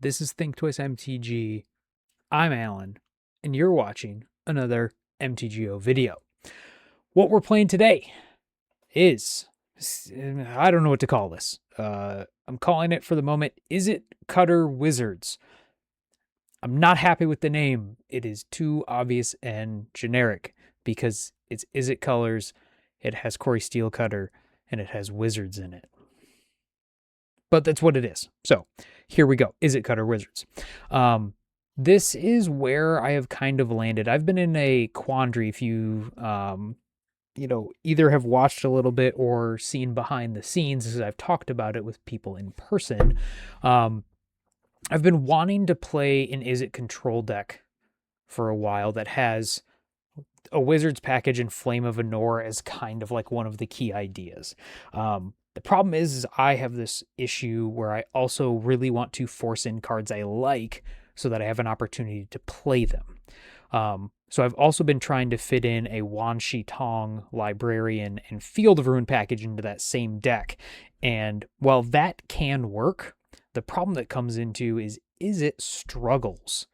This is Think Twice MTG. I'm Alan, and you're watching another MTGO video. What we're playing today is, I don't know what to call this. I'm calling it for the moment, Izzet Cutter Wizards. I'm not happy with the name. It is too obvious and generic because it's Izzet colors, it has Corey Steel Cutter, and it has wizards in it. But that's what it is. So here we go. Izzet Cutter Wizards. This is where I have kind of landed. I've been in a quandary if you, either have watched a little bit or seen behind the scenes as I've talked about it with people in person. I've been wanting to play an Izzet control deck for a while that has a Wizards package and Flame of Anor as kind of like one of the key ideas. The problem is I have this issue where I also really want to force in cards I like so that I have an opportunity to play them. So I've also been trying to fit in a Wan Shi Tong, Librarian, and Field of Ruin package into that same deck. And while that can work, the problem that comes into is it struggles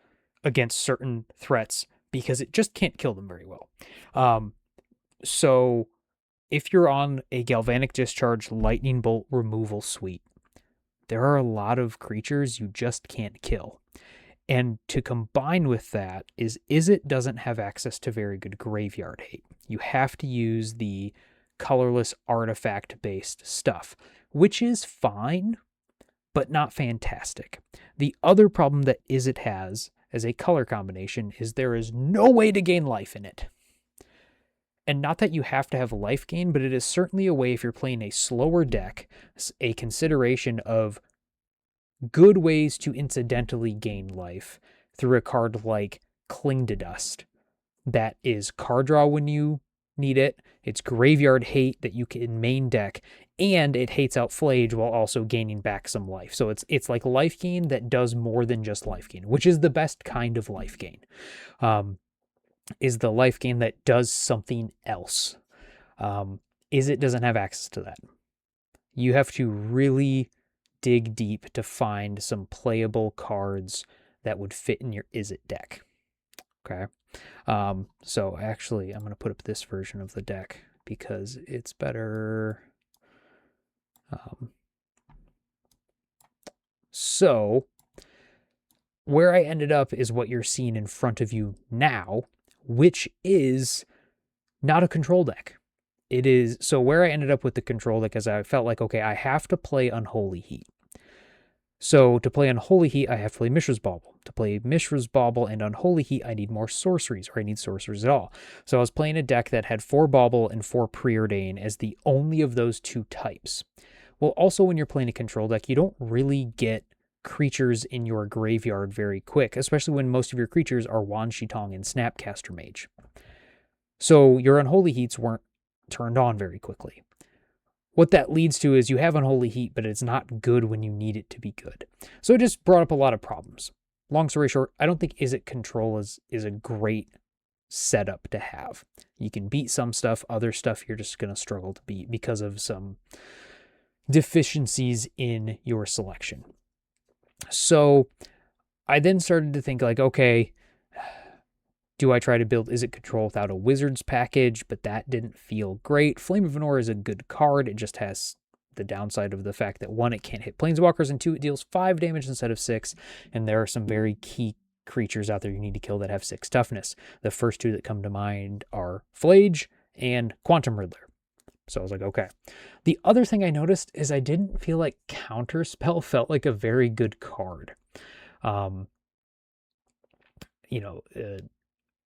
against certain threats because it just can't kill them very well. So if you're on a Galvanic Discharge Lightning Bolt removal suite, there are a lot of creatures you just can't kill. And to combine with that is Izzet doesn't have access to very good graveyard hate. You have to use the colorless artifact-based stuff, which is fine, but not fantastic. The other problem that Izzet has as a color combination is there is no way to gain life in it. And not that you have to have life gain, but it is certainly a way if you're playing a slower deck, a consideration of good ways to incidentally gain life through a card like Cling to Dust. That is card draw when you need it. It's graveyard hate that you can main deck, and it hates out Flage while also gaining back some life. So it's like life gain that does more than just life gain, which is the best kind of life gain. Is the life gain that does something else. Izzet doesn't have access to that. You have to really dig deep to find some playable cards that would fit in your Izzet deck. Okay. So actually, I'm going to put up this version of the deck because it's better. So where I ended up is what you're seeing in front of you now, which is not a control deck. It is, so where I ended up with the control deck is I felt like, okay, I have to play Unholy Heat. So to play Unholy Heat, I have to play Mishra's Bauble. To play Mishra's Bauble and Unholy Heat, I need more sorceries, or I need sorceries at all. So I was playing a deck that had 4 Bauble and 4 Preordain as the only of those 2 types. Well, also when you're playing a control deck, you don't really get creatures in your graveyard very quick, especially when most of your creatures are Wan Shi Tong and Snapcaster Mage. So your Unholy Heats weren't turned on very quickly. What that leads to is you have Unholy Heat, but it's not good when you need it to be good. So it just brought up a lot of problems. Long story short, I don't think Izzet control is a great setup to have. You can beat some stuff, other stuff you're just going to struggle to beat because of some deficiencies in your selection. So I then started to think like, okay, do I try to build Izzet control without a Wizards package? But that didn't feel great. Flame of Anor is a good card. It just has the downside of the fact that 1, it can't hit Planeswalkers, and 2, it deals 5 damage instead of 6. And there are some very key creatures out there you need to kill that have 6 toughness. The first 2 that come to mind are Flage and Quantum Riddler. So I was like, okay. The other thing I noticed is I didn't feel like Counterspell felt like a very good card.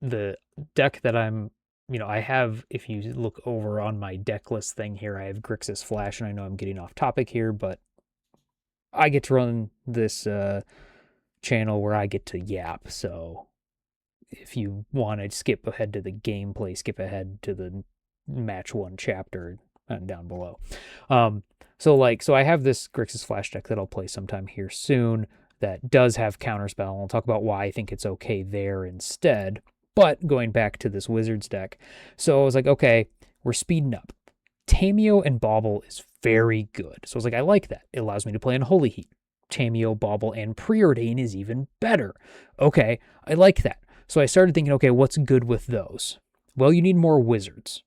The deck that I have, if you look over on my deck list thing here, I have Grixis Flash, and I know I'm getting off topic here, but I get to run this channel where I get to yap, so if you want to skip ahead to the gameplay, skip ahead to the match 1 chapter down below. So I have this Grixis Flash deck that I'll play sometime here soon that does have Counterspell, and I'll talk about why I think it's okay there instead. But going back to this Wizards deck, so I was like, okay, we're speeding up. Tameo and Bauble is very good. So I was like, I like that. It allows me to play Unholy Heat. Tamiyo, Bauble, and Preordain is even better. Okay, I like that. So I started thinking, okay, what's good with those? Well, you need more wizards.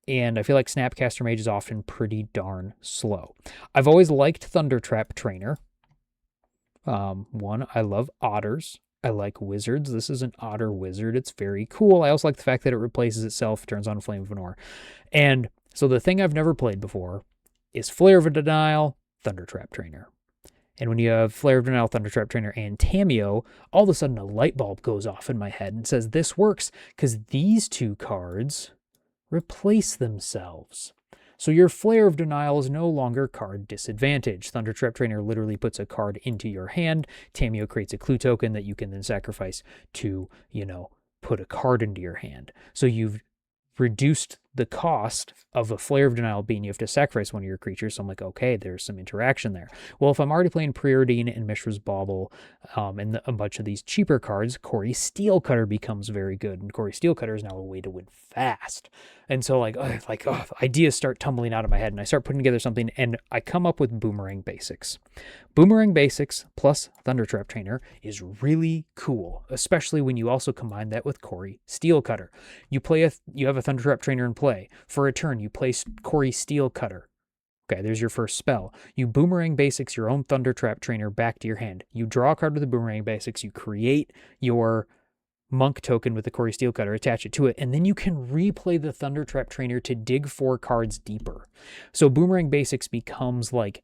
And I feel like Snapcaster Mage is often pretty darn slow. I've always liked Thundertrap Trainer. I love otters. I like wizards. This is an otter wizard. It's very cool. I also like the fact that it replaces itself, turns on Flame of Venor. And so the thing I've never played before is Flare of Denial, Thundertrap Trainer. And when you have Flare of Denial, Thundertrap Trainer, and Tamiyo, all of a sudden a light bulb goes off in my head and says this works because these two cards replace themselves. So your Flare of Denial is no longer card disadvantage. Thundertrap Trainer literally puts a card into your hand. Tamiyo creates a clue token that you can then sacrifice to, put a card into your hand. So you've reduced the cost of a Flare of Denial being you have to sacrifice one of your creatures. So I'm like, okay, there's some interaction there. Well, if I'm already playing Preordain and Mishra's Bauble and a bunch of these cheaper cards, Corey Steelcutter becomes very good. And Corey Steelcutter is now a way to win fast. And so ideas start tumbling out of my head and I start putting together something and I come up with Boomerang Basics. Boomerang Basics plus Thundertrap Trainer is really cool, especially when you also combine that with Corey Steelcutter. You have a Thundertrap Trainer in play. For a turn, you place Corey Steelcutter. Okay, there's your first spell. You Boomerang Basics your own Thundertrap Trainer back to your hand. You draw a card with the Boomerang Basics. You create your Monk token with the Corey Steelcutter, attach it to it, and then you can replay the Thundertrap Trainer to dig 4 cards deeper. So Boomerang Basics becomes like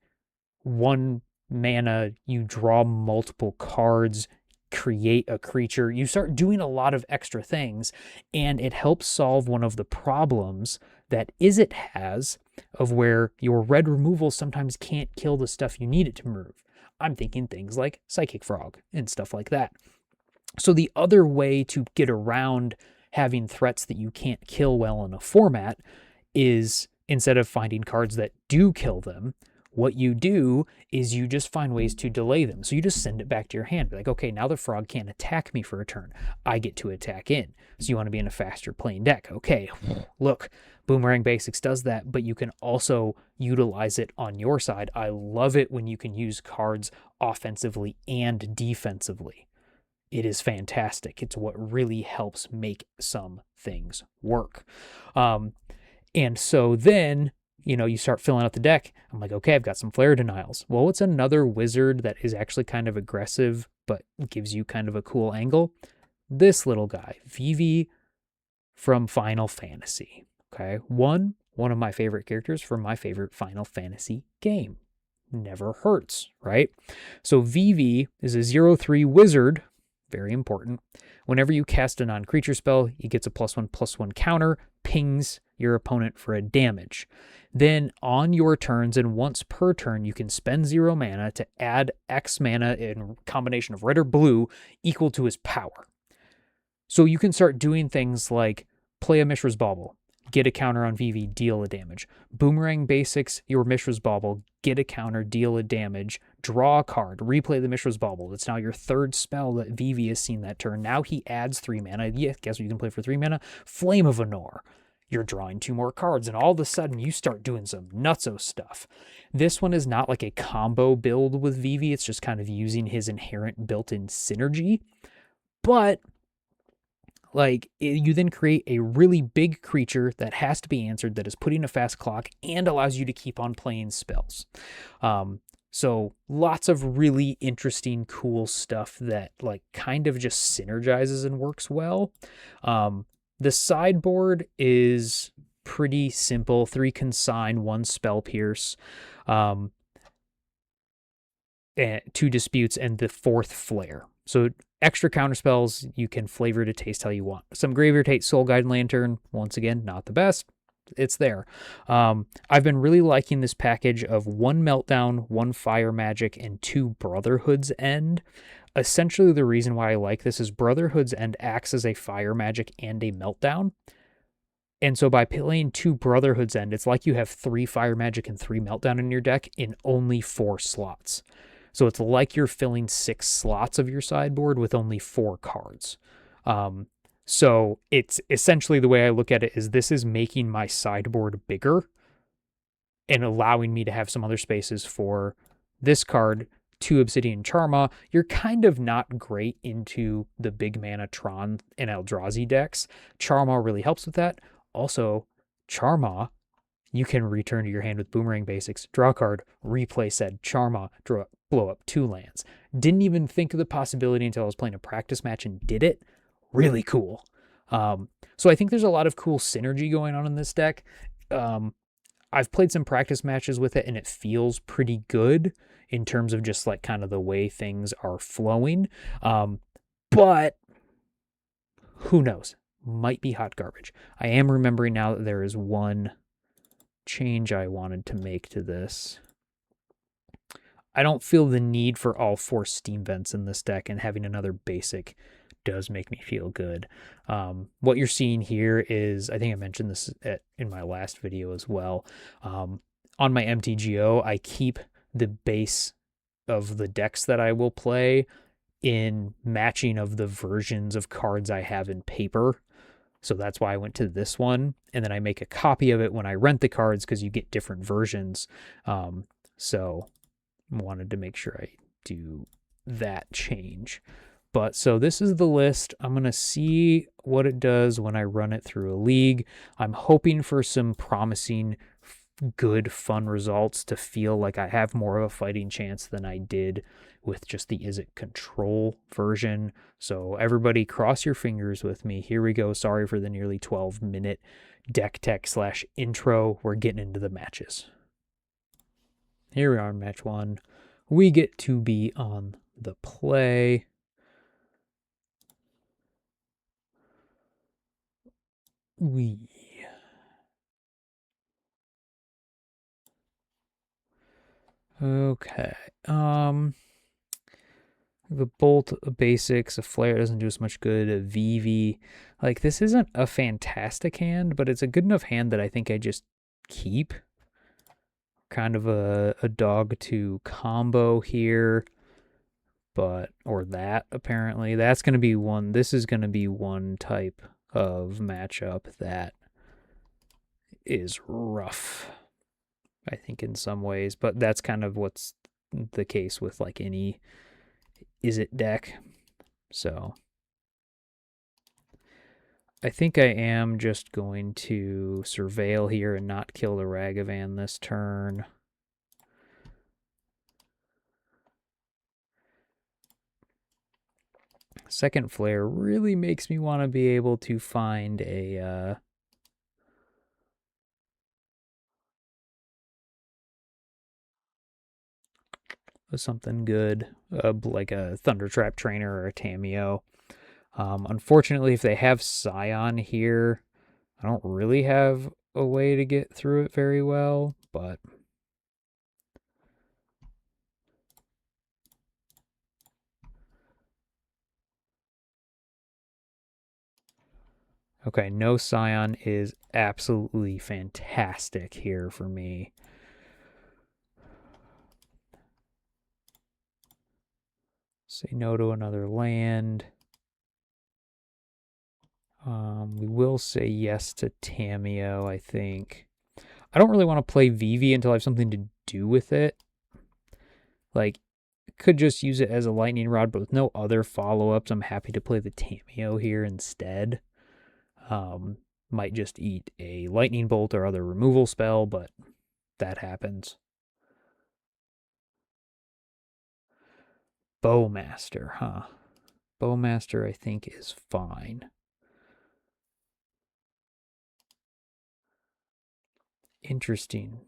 1 mana, you draw multiple cards, create a creature, you start doing a lot of extra things, and it helps solve one of the problems that Izzet has of where your red removal sometimes can't kill the stuff you need it to remove. I'm thinking things like Psychic Frog and stuff like that. So the other way to get around having threats that you can't kill well in a format is, instead of finding cards that do kill them, what you do is you just find ways to delay them. So you just send it back to your hand. Be like, okay, now the frog can't attack me for a turn. I get to attack in. So you want to be in a faster playing deck. Okay, look, Boomerang Basics does that, but you can also utilize it on your side. I love it when you can use cards offensively and defensively. It is fantastic. It's what really helps make some things work. And so then, you start filling out the deck. I'm like, okay, I've got some Flare Denials. Well, what's another wizard that is actually kind of aggressive, but gives you kind of a cool angle? This little guy, Vivi from Final Fantasy. Okay, one of my favorite characters from my favorite Final Fantasy game. Never hurts, right? So Vivi is a 0/3 wizard. Very important. Whenever you cast a non-creature spell, he gets a +1/+1 counter, pings your opponent for a damage. Then on your turns and once per turn, you can spend 0 mana to add X mana in combination of red or blue equal to his power. So you can start doing things like play a Mishra's Bauble, get a counter on Vivi, deal a damage. Boomerang Basics your Mishra's Bauble, get a counter, deal a damage, draw a card, replay the Mishra's Bauble. That's now your 3rd spell that Vivi has seen that turn. Now he adds 3 mana. Yeah, guess what you can play for 3 mana? Flame of Venor. You're drawing 2 more cards, and all of a sudden you start doing some nutso stuff. This one is not like a combo build with Vivi. It's just kind of using his inherent built-in synergy. But you then create a really big creature that has to be answered, that is putting a fast clock and allows you to keep on playing spells. So lots of really interesting, cool stuff that kind of just synergizes and works well. The sideboard is pretty simple. 3 Consign, 1 Spell Pierce, 2 Disputes, and the 4th Flare. So extra counter spells, you can flavor to taste how you want. Some Graveyard Hate, Soul Guide Lantern, once again, not the best. It's there. I've been really liking this package of 1 Meltdown, 1 Fire Magic, and 2 Brotherhood's End. Essentially, the reason why I like this is Brotherhood's End acts as a Fire Magic and a Meltdown. And so by playing 2 Brotherhood's End, it's like you have 3 Fire Magic and 3 Meltdown in your deck in only 4 slots. So it's like you're filling 6 slots of your sideboard with only 4 cards. So it's essentially, the way I look at it is, this is making my sideboard bigger and allowing me to have some other spaces for this card 2 Obsidian Charma, you're kind of not great into the big mana Tron and Eldrazi decks. Charma really helps with that. Also, Charma, you can return to your hand with Boomerang Basics, draw a card, replay said Charma, blow up 2 lands. Didn't even think of the possibility until I was playing a practice match and did it. Really cool. So I think there's a lot of cool synergy going on in this deck. I've played some practice matches with it and it feels pretty good in terms of just like kind of the way things are flowing. But who knows? Might be hot garbage. I am remembering now that there is one change I wanted to make to this. I don't feel the need for all 4 steam vents in this deck, and having another basic does make me feel good. What you're seeing here is, I think I mentioned this in my last video as well. On my MTGO, I keep the base of the decks that I will play in matching of the versions of cards I have in paper. So that's why I went to this one. And then I make a copy of it when I rent the cards because you get different versions. So I wanted to make sure I do that change. But so this is the list. I'm going to see what it does when I run it through a league. I'm hoping for some promising, good, fun results to feel like I have more of a fighting chance than I did with just the Izzet control version. So everybody cross your fingers with me. Here we go. Sorry for the nearly 12-minute deck tech / intro. We're getting into the matches. Here we are in match 1. We get to be on the play. Okay. The bolt, a basics, a flare doesn't do as much good. A VV, like this isn't a fantastic hand, but it's a good enough hand that I think I just keep. Kind of a dog to combo here, or that apparently. That's going to be one. This is going to be one type of matchup that is rough, I think, in some ways, but that's kind of what's the case with like any Izzet deck. So I think I am just going to surveil here and not kill the Ragavan this turn. Second Flare really makes me want to be able to find a something good, like a Thundertrap Trainer or a Tamiyo. Unfortunately, if they have Scion here, I don't really have a way to get through it very well, but okay, no Scion is absolutely fantastic here for me. Say no to another land. We will say yes to Tamiyo, I think. I don't really want to play Vivi until I have something to do with it. Like, could just use it as a lightning rod, but with no other follow-ups, I'm happy to play the Tamiyo here instead. Might just eat a lightning bolt or other removal spell, but that happens. Bowmaster, huh? Bowmaster, I think, is fine. Interesting.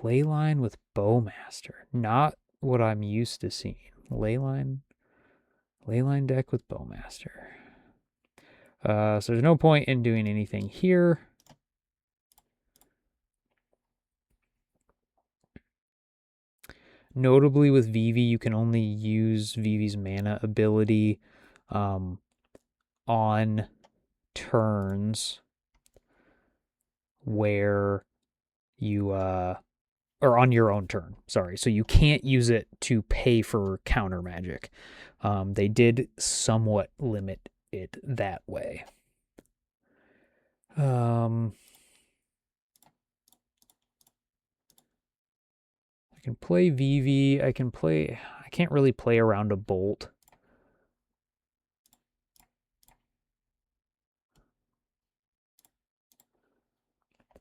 Leyline with Bowmaster. Not what I'm used to seeing. Leyline deck with Bowmaster. So there's no point in doing anything here. Notably with Vivi, you can only use Vivi's mana ability on turns where you or on your own turn, sorry. So you can't use it to pay for counter magic. They did somewhat limit it that way. can play Vivi. I can't really play around a Bolt.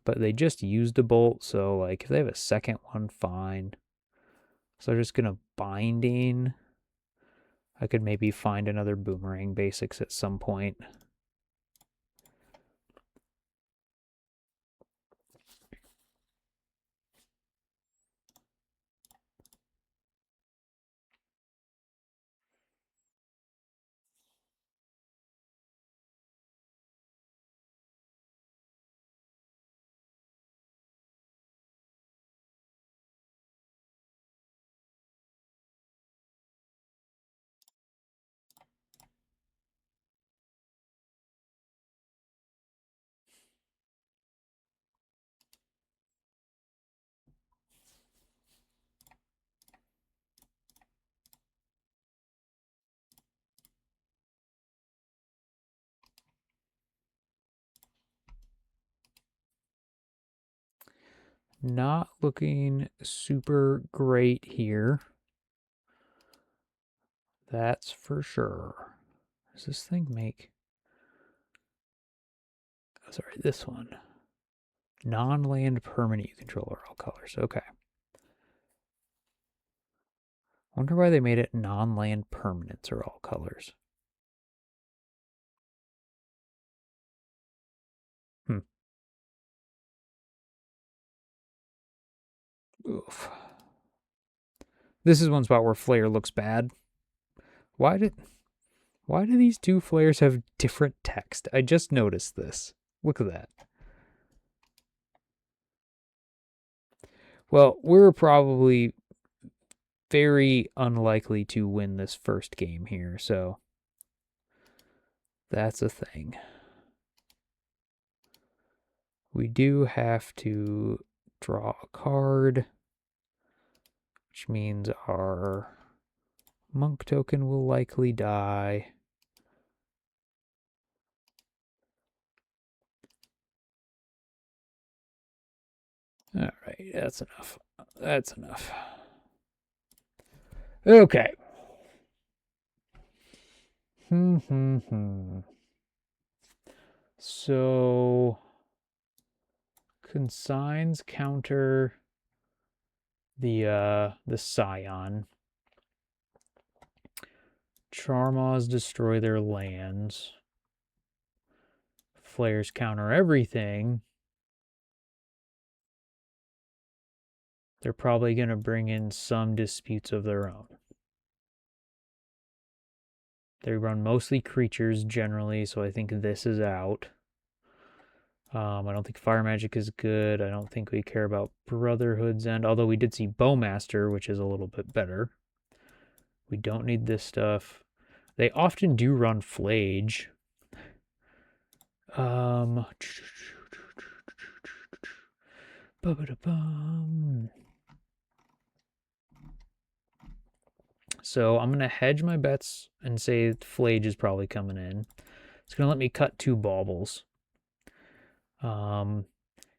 But they just used a Bolt, so like if they have a second one, fine. So they're just gonna Binding. I could maybe find another Boomerang Basics at some point. Not looking super great here. That's for sure. Does this thing make... Oh, sorry, this one. Non-land permanent you control are all colors. Okay. Wonder why they made it non-land permanents are all colors. Oof. This is one spot where Flare looks bad. Why do these two Flares have different text? I just noticed this. Look at that. Well, we're probably very unlikely to win this first game here, so that's a thing. We do have to draw a card, which means our monk token will likely die. All right, that's enough. That's enough. Okay. So consigns counter the Scion. Charmaws destroy their lands. Flares counter everything. They're probably going to bring in some disputes of their own. They run mostly creatures generally, so I think this is out. I don't think Fire Magic is good. I don't think we care about Brotherhood's End, although we did see Bowmaster, which is a little bit better. We don't need this stuff. They often do run Flage. So I'm going to hedge my bets and say Flage is probably coming in. It's going to let me cut 2 baubles.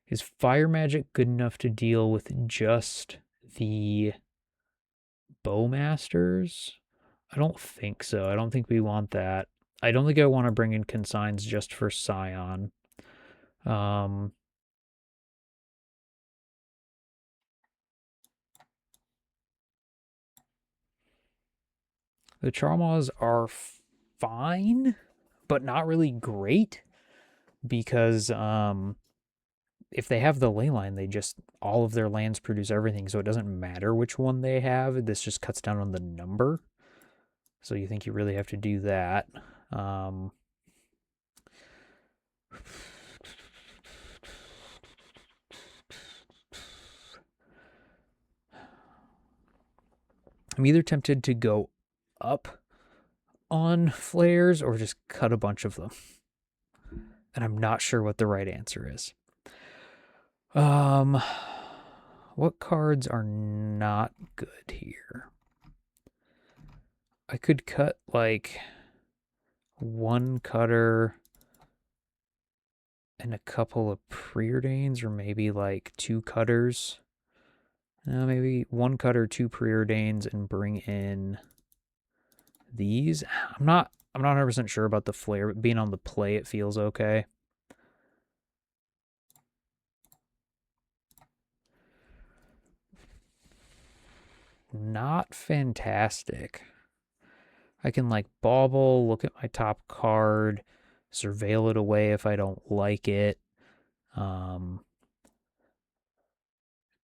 Is Fire Magic good enough to deal with just the Bowmasters? I don't think so. I don't think we want that. I don't think I want to bring in consigns just for Scion. The Charmaws are fine, but not really great, because if they have the Leyline, they just, all of their lands produce everything, so it doesn't matter which one they have. This just cuts down on the number. So you think you really have to do that. I'm either tempted to go up on Flares or just cut a bunch of them. And I'm not sure what the right answer is. What cards are not good here? I could cut like 1 cutter and a couple of preordains, or maybe like 2 cutters Maybe 1 cutter, 2 preordains, and bring in these. I'm not 100% sure about the flare, but being on the play, it feels okay. Not fantastic. I can like bauble, look at my top card, surveil it away if I don't like it.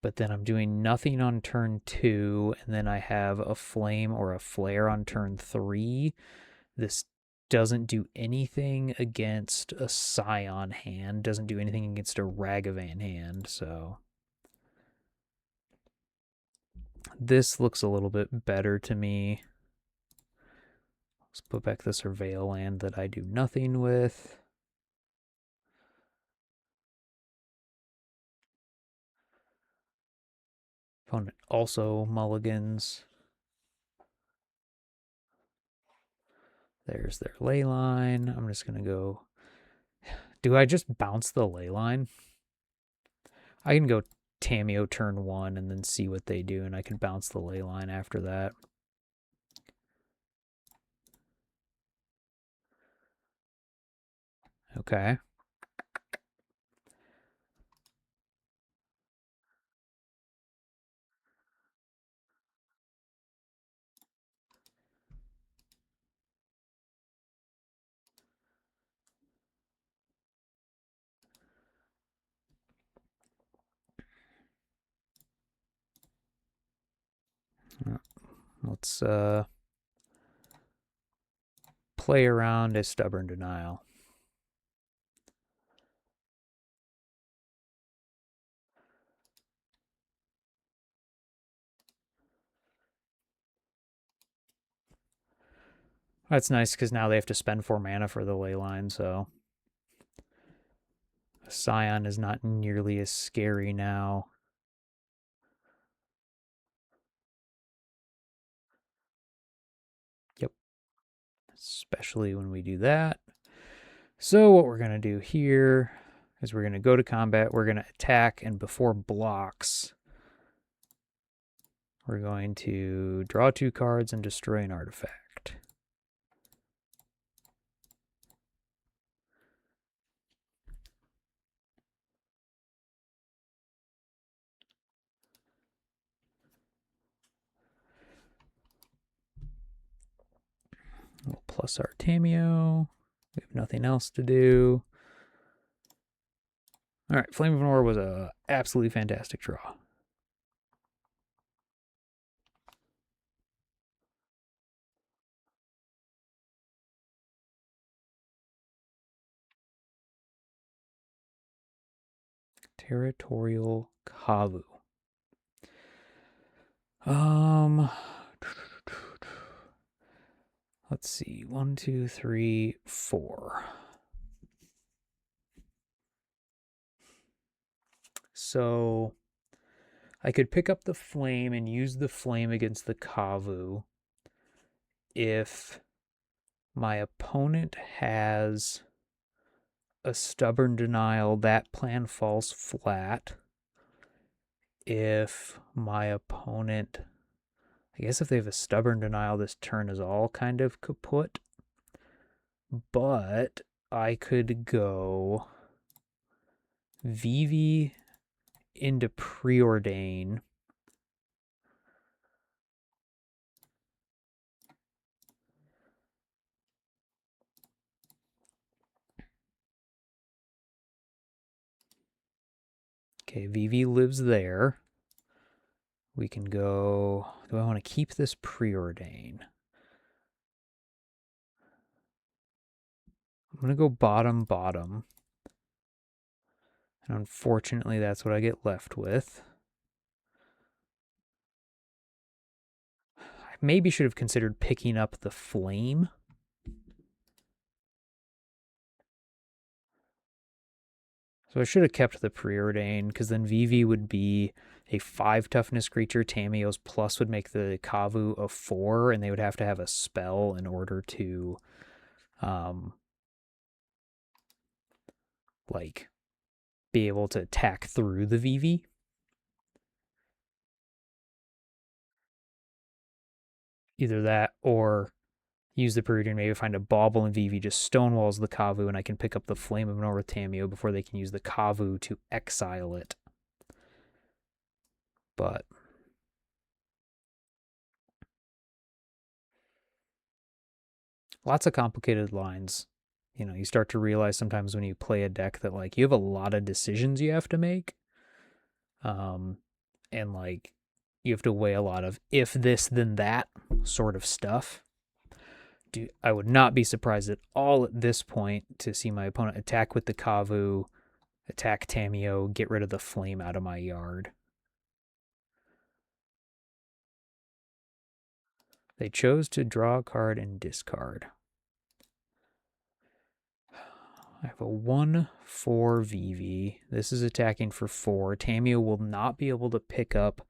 But then I'm doing nothing on turn 2, and then I have a flame or a flare on turn 3. This doesn't do anything against a Scion hand, doesn't do anything against a Ragavan hand, so this looks a little bit better to me. Let's put back the Surveil land that I do nothing with. Opponent also mulligans. There's their ley line. I'm just going to go. Do I just bounce the ley line? I can go Tamiyo turn 1 and then see what they do, and I can bounce the ley line after that. Okay. Let's play around a Stubborn Denial. That's nice because now they have to spend 4 mana for the ley line, so Scion is not nearly as scary now. Yep. Especially when we do that. So what we're going to do here is we're going to go to combat, we're going to attack, and before blocks, we're going to draw 2 cards and destroy an artifact. We'll plus our Tamiyo. We have nothing else to do. All right, Flame of Nor was a absolutely fantastic draw. Territorial Kavu. Let's see. 1, 2, 3, 4. So I could pick up the flame and use the flame against the Kavu if my opponent has a Stubborn Denial. That plan falls flat. If my opponent, I guess if they have a Stubborn Denial, this turn is all kind of kaput. But I could go Vivi into Preordain. Okay, Vivi lives there. We can go. Do I want to keep this Preordain? I'm going to go bottom, bottom. And unfortunately, that's what I get left with. I maybe should have considered picking up the flame. So I should have kept the Preordain, because then Vivi would be a 5 toughness creature. Tamiyo's plus would make the Kavu a 4, and they would have to have a spell in order to, like, be able to attack through the Vivi. either that or use the Peruvian, maybe find a Bauble and Vivi just stonewalls the Kavu, and I can pick up the Flame of North Tameo before they can use the Kavu to exile it. But lots of complicated lines. You know, you start to realize sometimes when you play a deck that like you have a lot of decisions you have to make. And like you have to weigh a lot of if this then that sort of stuff. I would not be surprised at all at this point to see my opponent attack with the Kavu, attack Tameo, get rid of the Flame out of my yard. They chose to draw a card and discard. I have a 1/4 Vivi. This is attacking for 4. Tameo will not be able to pick up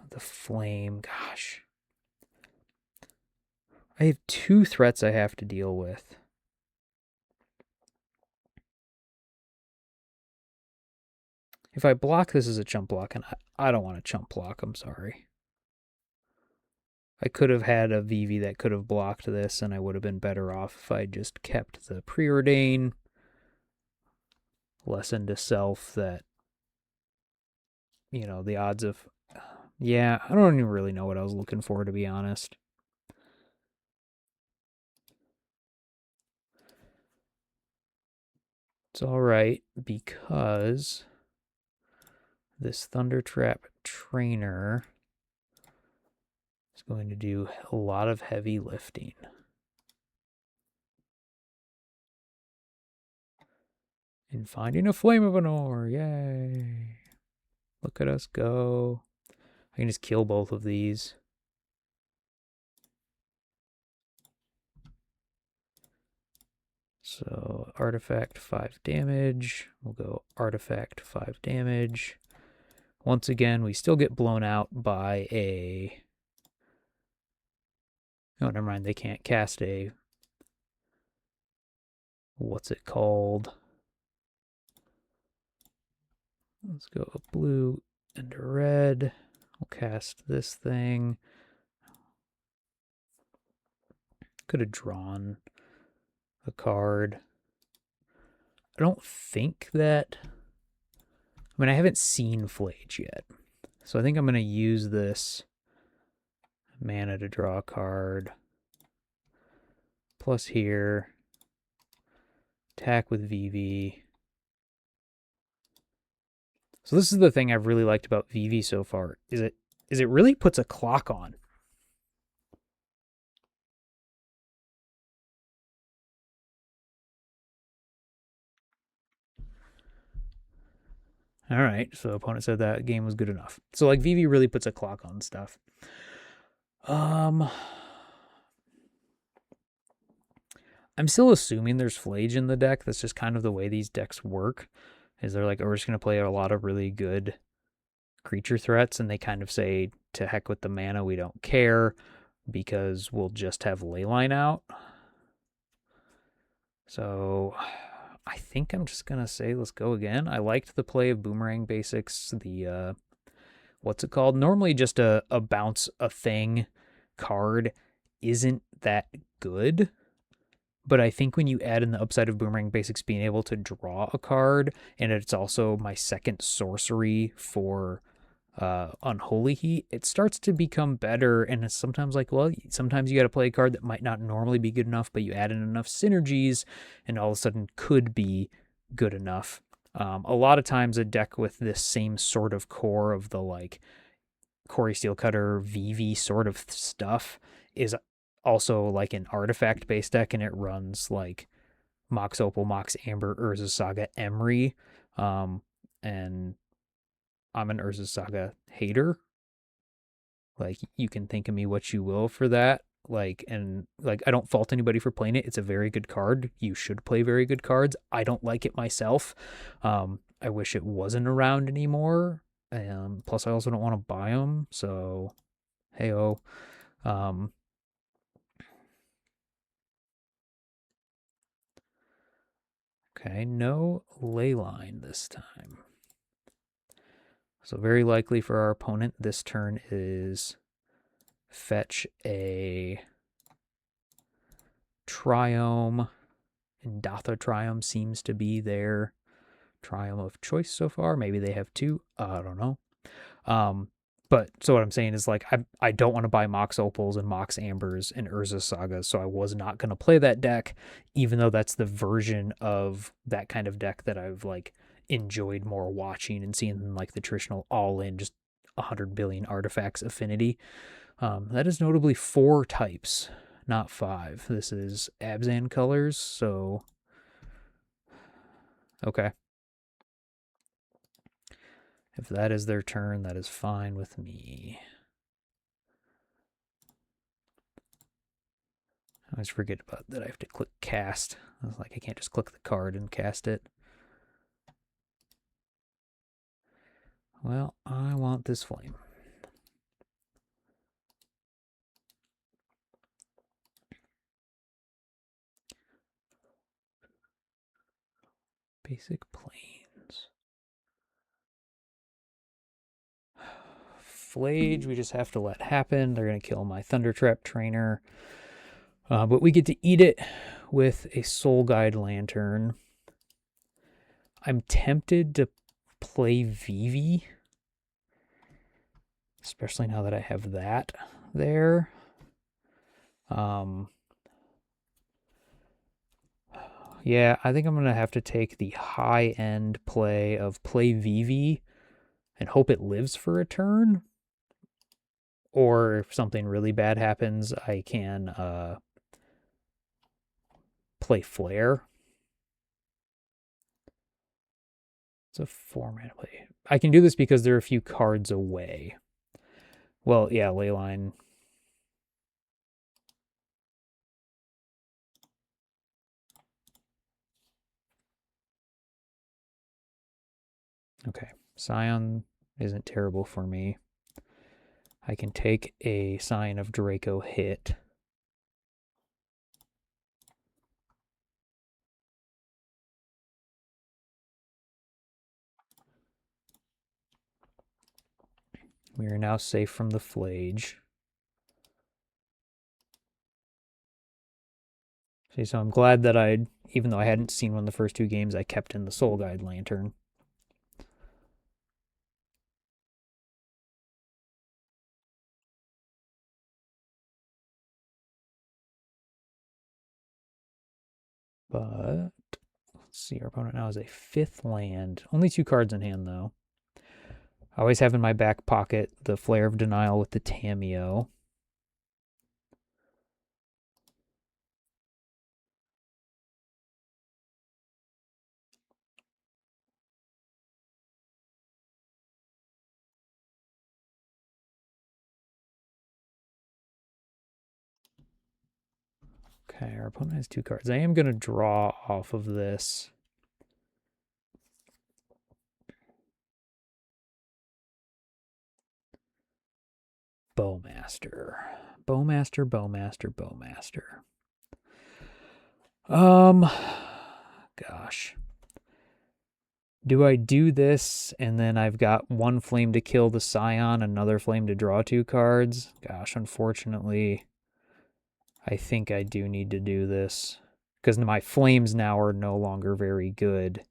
the Flame. Gosh. I have 2 threats I have to deal with. If I block this as a chump block, and I don't want to chump block, I'm sorry. I could have had a Vivi that could have blocked this, and I would have been better off if I just kept the Preordain. Lesson to self that, you know, the odds of... Yeah, I don't even really know what I was looking for, to be honest. It's alright, because this Thunder Trap trainer is going to do a lot of heavy lifting. And finding a Flame of an Ore, yay! Look at us go. I can just kill both of these. So artifact 5 damage. We'll go artifact 5 damage. Once again, we still get blown out by a... Oh, never mind. They can't cast a... What's it called? Let's go a blue and a red. We'll cast this thing. Could have drawn a card. I don't think that... I mean, I haven't seen Flage yet. So I think I'm going to use this mana to draw a card. Plus here. Attack with Vivi. So this is the thing I've really liked about Vivi so far. Is it really puts a clock on. All right, so opponent said that game was good enough. So like Vivi really puts a clock on stuff. I'm still assuming there's Flage in the deck. That's just kind of the way these decks work. Is they're like, oh, we're just going to play a lot of really good creature threats, and they kind of say, to heck with the mana, we don't care, because we'll just have Leyline out. So I think I'm just going to say, let's go again. I liked the play of Boomerang Basics, the, what's it called? Normally just a bounce a thing card isn't that good. But I think when you add in the upside of Boomerang Basics being able to draw a card, and it's also my second sorcery for Unholy Heat, it starts to become better. And it's sometimes like, well, sometimes you got to play a card that might not normally be good enough, but you add in enough synergies, and all of a sudden could be good enough. A lot of times a deck with this same sort of core of the like Corey Steelcutter, Vivi sort of stuff is also like an artifact based deck, and it runs like Mox Opal, Mox Amber, Urza Saga, Emery. And I'm an Urza Saga hater. Like, you can think of me what you will for that. Like, and like, I don't fault anybody for playing it. It's a very good card. You should play very good cards. I don't like it myself. I wish it wasn't around anymore. Plus, I also don't want to buy them. So, hey-oh. Okay, no Leyline this time. So very likely for our opponent, this turn is fetch a Triome, and Triome seems to be their Triome of choice so far. Maybe they have two. I don't know. But so what I'm saying is, like, I don't want to buy Mox Opals and Mox Ambers and Urza Sagas, so I was not going to play that deck, even though that's the version of that kind of deck that I've, like, enjoyed more watching and seeing than, like, the traditional all-in, just 100 billion artifacts affinity. That is notably 4 types, not 5. This is Abzan colors, so... Okay. If that is their turn, that is fine with me. I always forget about that I have to click cast. I was like, I can't just click the card and cast it. Well, I want this flame. Basic planes. Flage, we just have to let happen. They're going to kill my Thundertrap trainer. But we get to eat it with a Soul Guide Lantern. I'm tempted to play Vivi, especially now that I have that there. Yeah, I think I'm going to have to take the high-end play of play Vivi and hope it lives for a turn. Or if something really bad happens, I can play Flare. It's a 4-mana play. I can do this because they're a few cards away. Well, yeah, Leyline. Okay, Scion isn't terrible for me. I can take a Scion of Draco hit. We are now safe from the Flage. See, so I'm glad that even though I hadn't seen one of the first 2 games, I kept in the Soul Guide Lantern. But let's see, our opponent now has a 5th land. Only 2 cards in hand, though. I always have in my back pocket the Flare of Denial with the Tamiyo. Okay, our opponent has 2 cards. I am going to draw off of this. Bowmaster. Bowmaster, Bowmaster, Bowmaster. Gosh. Do I do this and then I've got 1 flame to kill the Scion, another flame to draw 2 cards? Gosh, unfortunately, I think I do need to do this because my flames now are no longer very good.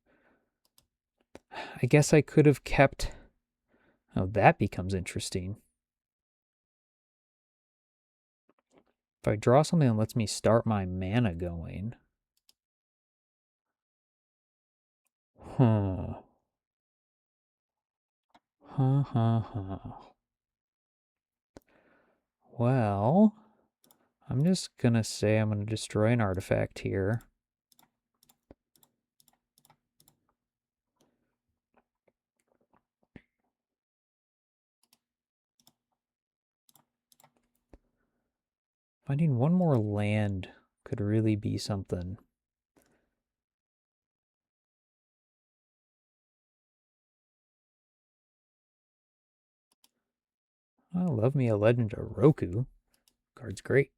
I guess I could have kept... Oh, that becomes interesting. If I draw something that lets me start my mana going... Huh. Well, I'm just going to say I'm going to destroy an artifact here. Finding 1 more land could really be something. I love me a Legend of Roku. Card's great.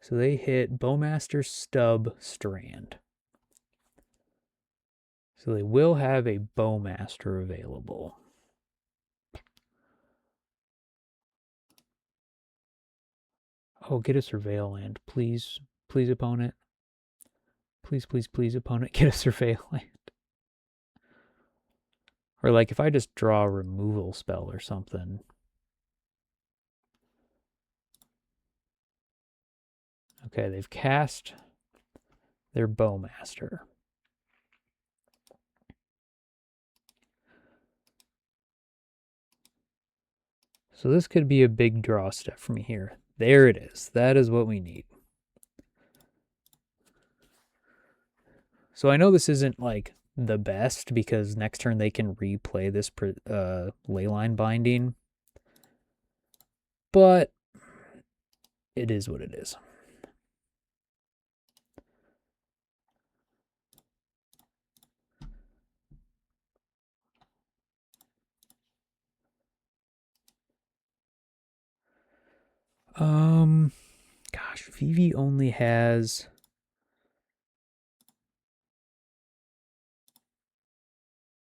So they hit Bowmaster, Stub, Strand. So they will have a Bowmaster available. Oh, get a surveil land. Please, please, opponent. Please, please, please, opponent, get a surveil land. Or like if I just draw a removal spell or something. Okay, they've cast their Bowmaster. So this could be a big draw step for me here. There it is. That is what we need. So I know this isn't like the best because next turn they can replay this Leyline Binding. But it is what it is. Gosh, Vivi only has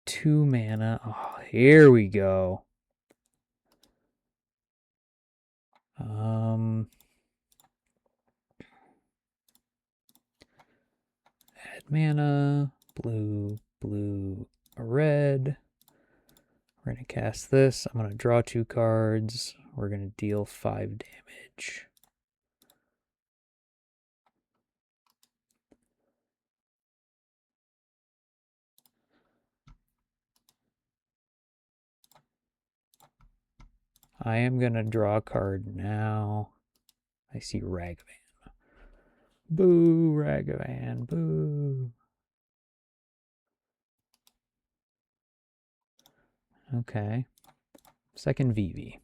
2 mana. Oh, here we go. Add mana, blue, blue, red. We're going to cast this. I'm going to draw 2 cards. We're going to deal 5 damage. I am going to draw a card now. I see Ragavan. Boo, Ragavan, boo. Okay. Second Vivi.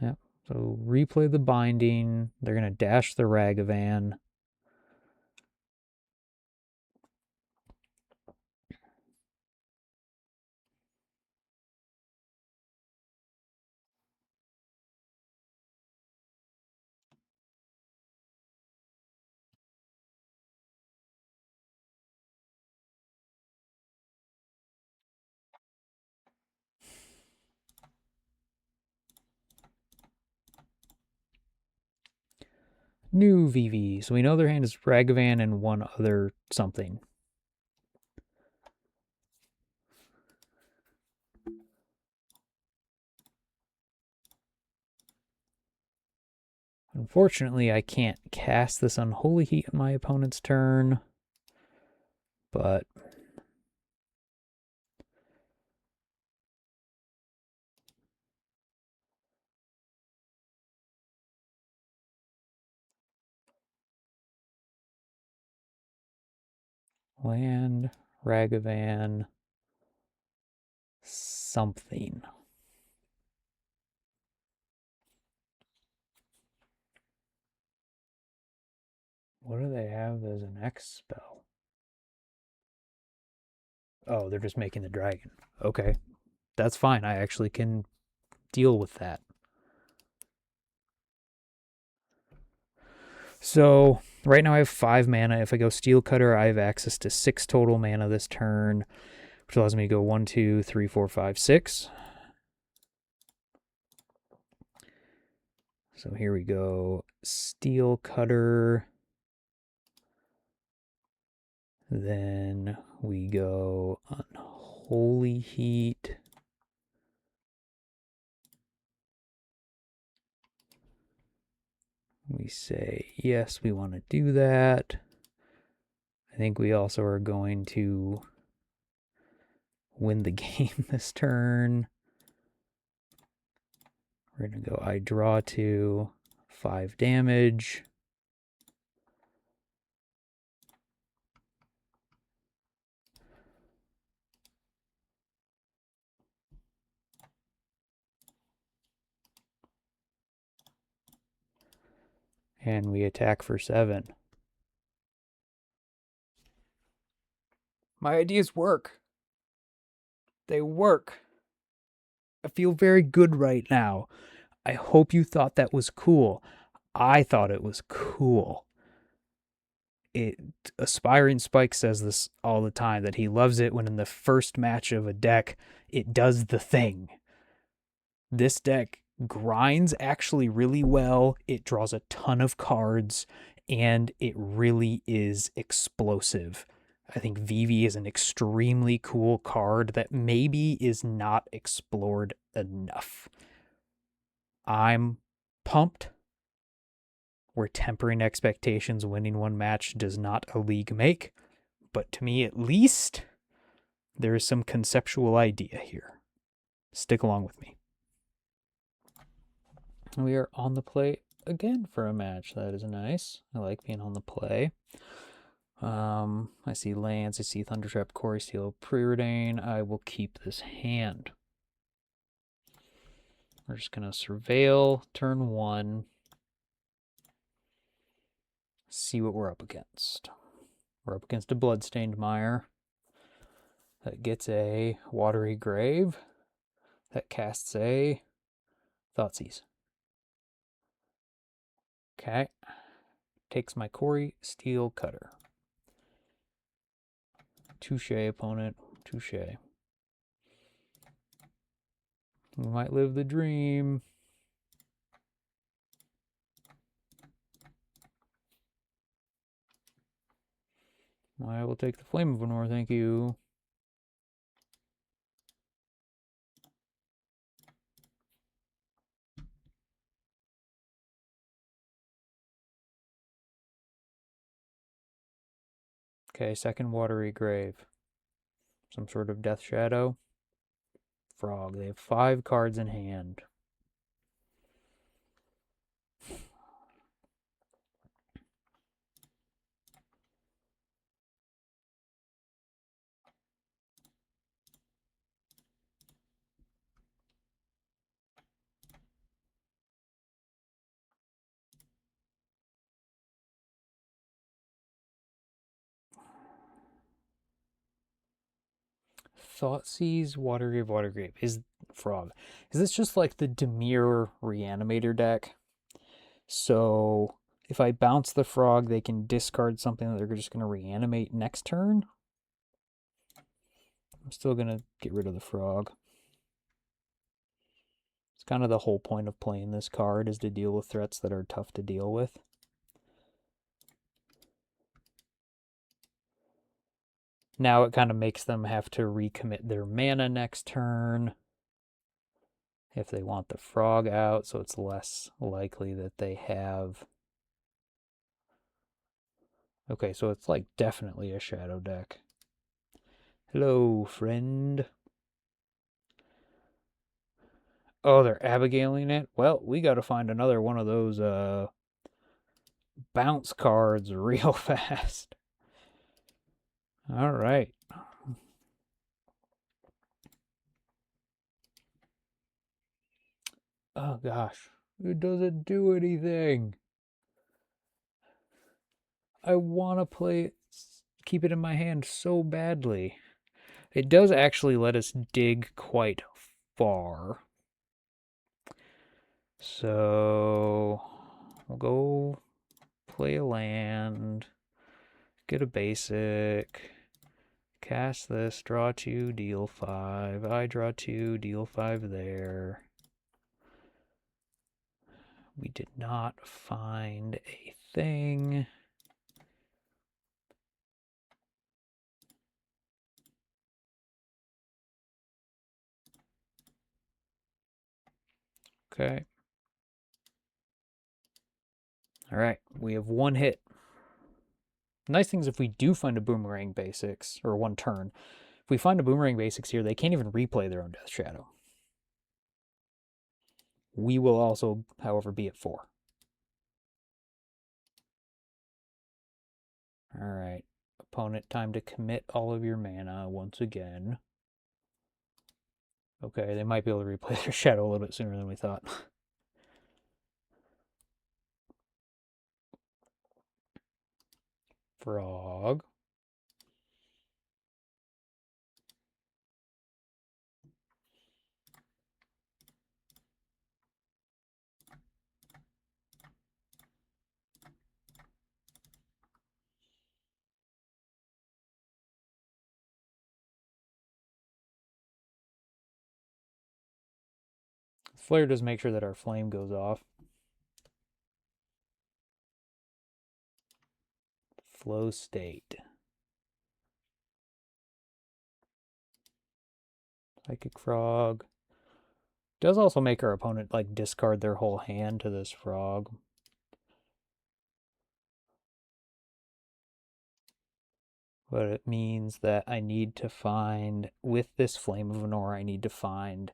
Yep. So replay the Binding. They're going to dash the Ragavan. New VV. So we know their hand is Ragavan and one other something. Unfortunately, I can't cast this Unholy Heat on my opponent's turn, but land, Ragavan, something. What do they have as an X spell? Oh, they're just making the dragon. Okay. That's fine. I actually can deal with that. So right now I have 5 mana. If I go Steel Cutter, I have access to 6 total mana this turn, which allows me to go 1, 2, 3, 4, 5, 6. So here we go. Steel Cutter. Then we go Unholy Heat. We say, yes, we want to do that. I think we also are going to win the game this turn. We're going to go, I draw 2, 5 damage. And we attack for 7. My ideas work. They work. I feel very good right now. I hope you thought that was cool. I thought it was cool. Aspiring Spike says this all the time, that he loves it when in the first match of a deck, it does the thing. This deck grinds actually really well. It draws a ton of cards, and it really is explosive. I think Vivi is an extremely cool card that maybe is not explored enough. I'm pumped. We're tempering expectations. Winning one match does not a league make, but to me at least, there is some conceptual idea here. Stick along with me. We are on the play again for a match. That is nice. I like being on the play. I see lands, I see Thundertrap, Quarry Steel, Preordain. I will keep this hand. We're just going to surveil turn 1. See what we're up against. We're up against a Bloodstained Mire that gets a Watery Grave that casts a Thoughtseize. Okay. Takes my Quarry Steel Cutter. Touche, opponent. Touche. We might live the dream. I will take the Flame of Lenore, thank you. Okay, second Watery Grave. Some sort of Death Shadow. Frog. They have 5 cards in hand. Thoughtseize, Watergrave, is Frog. Is this just like the Demir Reanimator deck? So if I bounce the Frog, they can discard something that they're just going to reanimate next turn? I'm still going to get rid of the Frog. It's kind of the whole point of playing this card, is to deal with threats that are tough to deal with. Now it kind of makes them have to recommit their mana next turn if they want the Frog out, so it's less likely that they have... Okay, so it's like definitely a shadow deck. Hello, friend. Oh, they're Abigailing it? Well, we got to find another one of those bounce cards real fast. All right. Oh, gosh. It doesn't do anything. I want to play it, keep it in my hand so badly. It does actually let us dig quite far. So we'll go play a land, get a basic, cast this, draw 2, deal 5. I draw 2, deal 5 there. We did not find a thing. Okay. All right, we have 1 hit. Nice thing is if we do find a Boomerang Basics, or 1 turn, if we find a Boomerang Basics here, they can't even replay their own Death Shadow. We will also, however, be at 4. All right. Opponent, time to commit all of your mana once again. Okay, they might be able to replay their shadow a little bit sooner than we thought. Frog. Flare does make sure that our flame goes off. Flow state. Psychic Frog. Does also make our opponent like discard their whole hand to this frog. But it means that I need to find, with this Flame of Venor, I need to find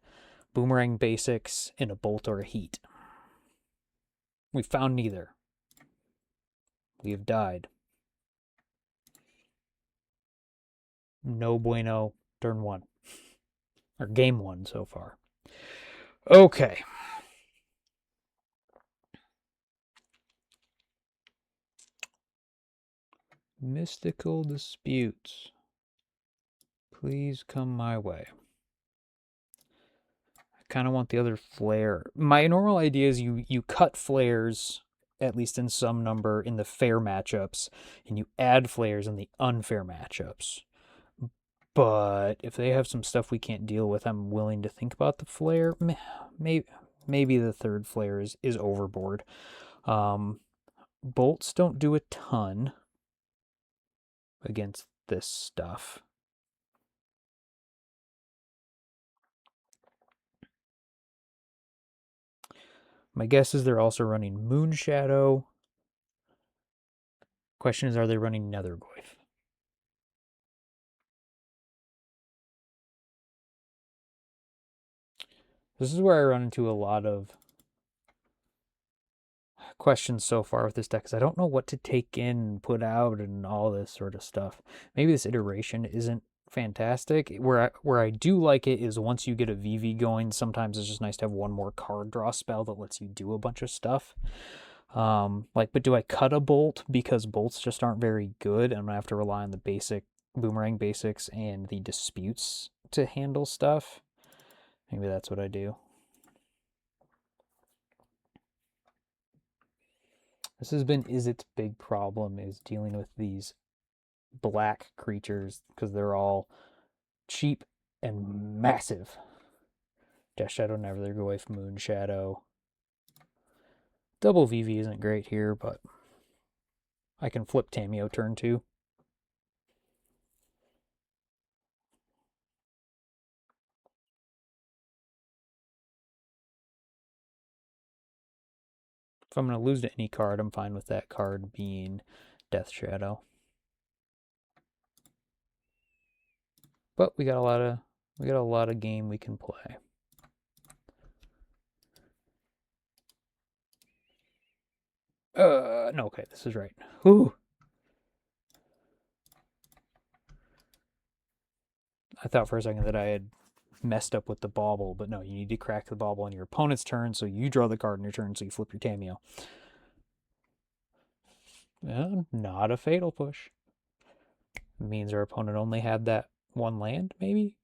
Boomerang basics in a Bolt or a Heat. We found neither. We have died. No bueno, turn 1. Or game 1 so far. Okay. Mystical Disputes. Please come my way. I kind of want the other flare. My normal idea is you cut flares, at least in some number, in the fair matchups, and you add flares in the unfair matchups. But if they have some stuff we can't deal with, I'm willing to think about the flare. Maybe the third flare is overboard. Bolts don't do a ton against this stuff. My guess is they're also running Moon Shadow. Question is, are they running Nethergoyf? This is where I run into a lot of questions so far with this deck, because I don't know what to take in and put out and all this sort of stuff. Maybe this iteration isn't fantastic. Where I do like it is once you get a VV going, sometimes it's just nice to have one more card draw spell that lets you do a bunch of stuff. But do I cut a bolt because bolts just aren't very good and I'm gonna have to rely on the basic Boomerang basics and the disputes to handle stuff? Maybe that's what I do. This has been Izzet's big problem, is dealing with these black creatures because they're all cheap and massive. Death Shadow, Nethergoyf, Moon Shadow. Double VV isn't great here, but I can flip Tamiyo turn 2. If I'm going to lose to any card, I'm fine with that card being Death Shadow. But we got a lot of game we can play. No, okay, this is right. Ooh. I thought for a second that I had messed up with the bauble, but no, you need to crack the bauble on your opponent's turn, so you draw the card on your turn, so you flip your Tamiyo. Not a fatal push. It means our opponent only had that one land, maybe?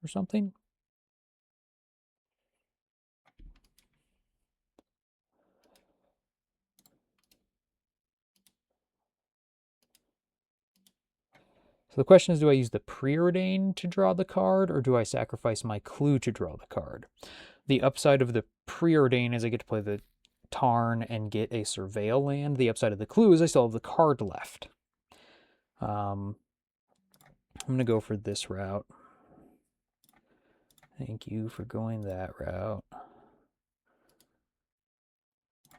Or something? So the question is, do I use the Preordain to draw the card, or do I sacrifice my clue to draw the card? The upside of the Preordain is I get to play the Tarn and get a Surveil land. The upside of the clue is I still have the card left. I'm going to go for this route. Thank you for going that route.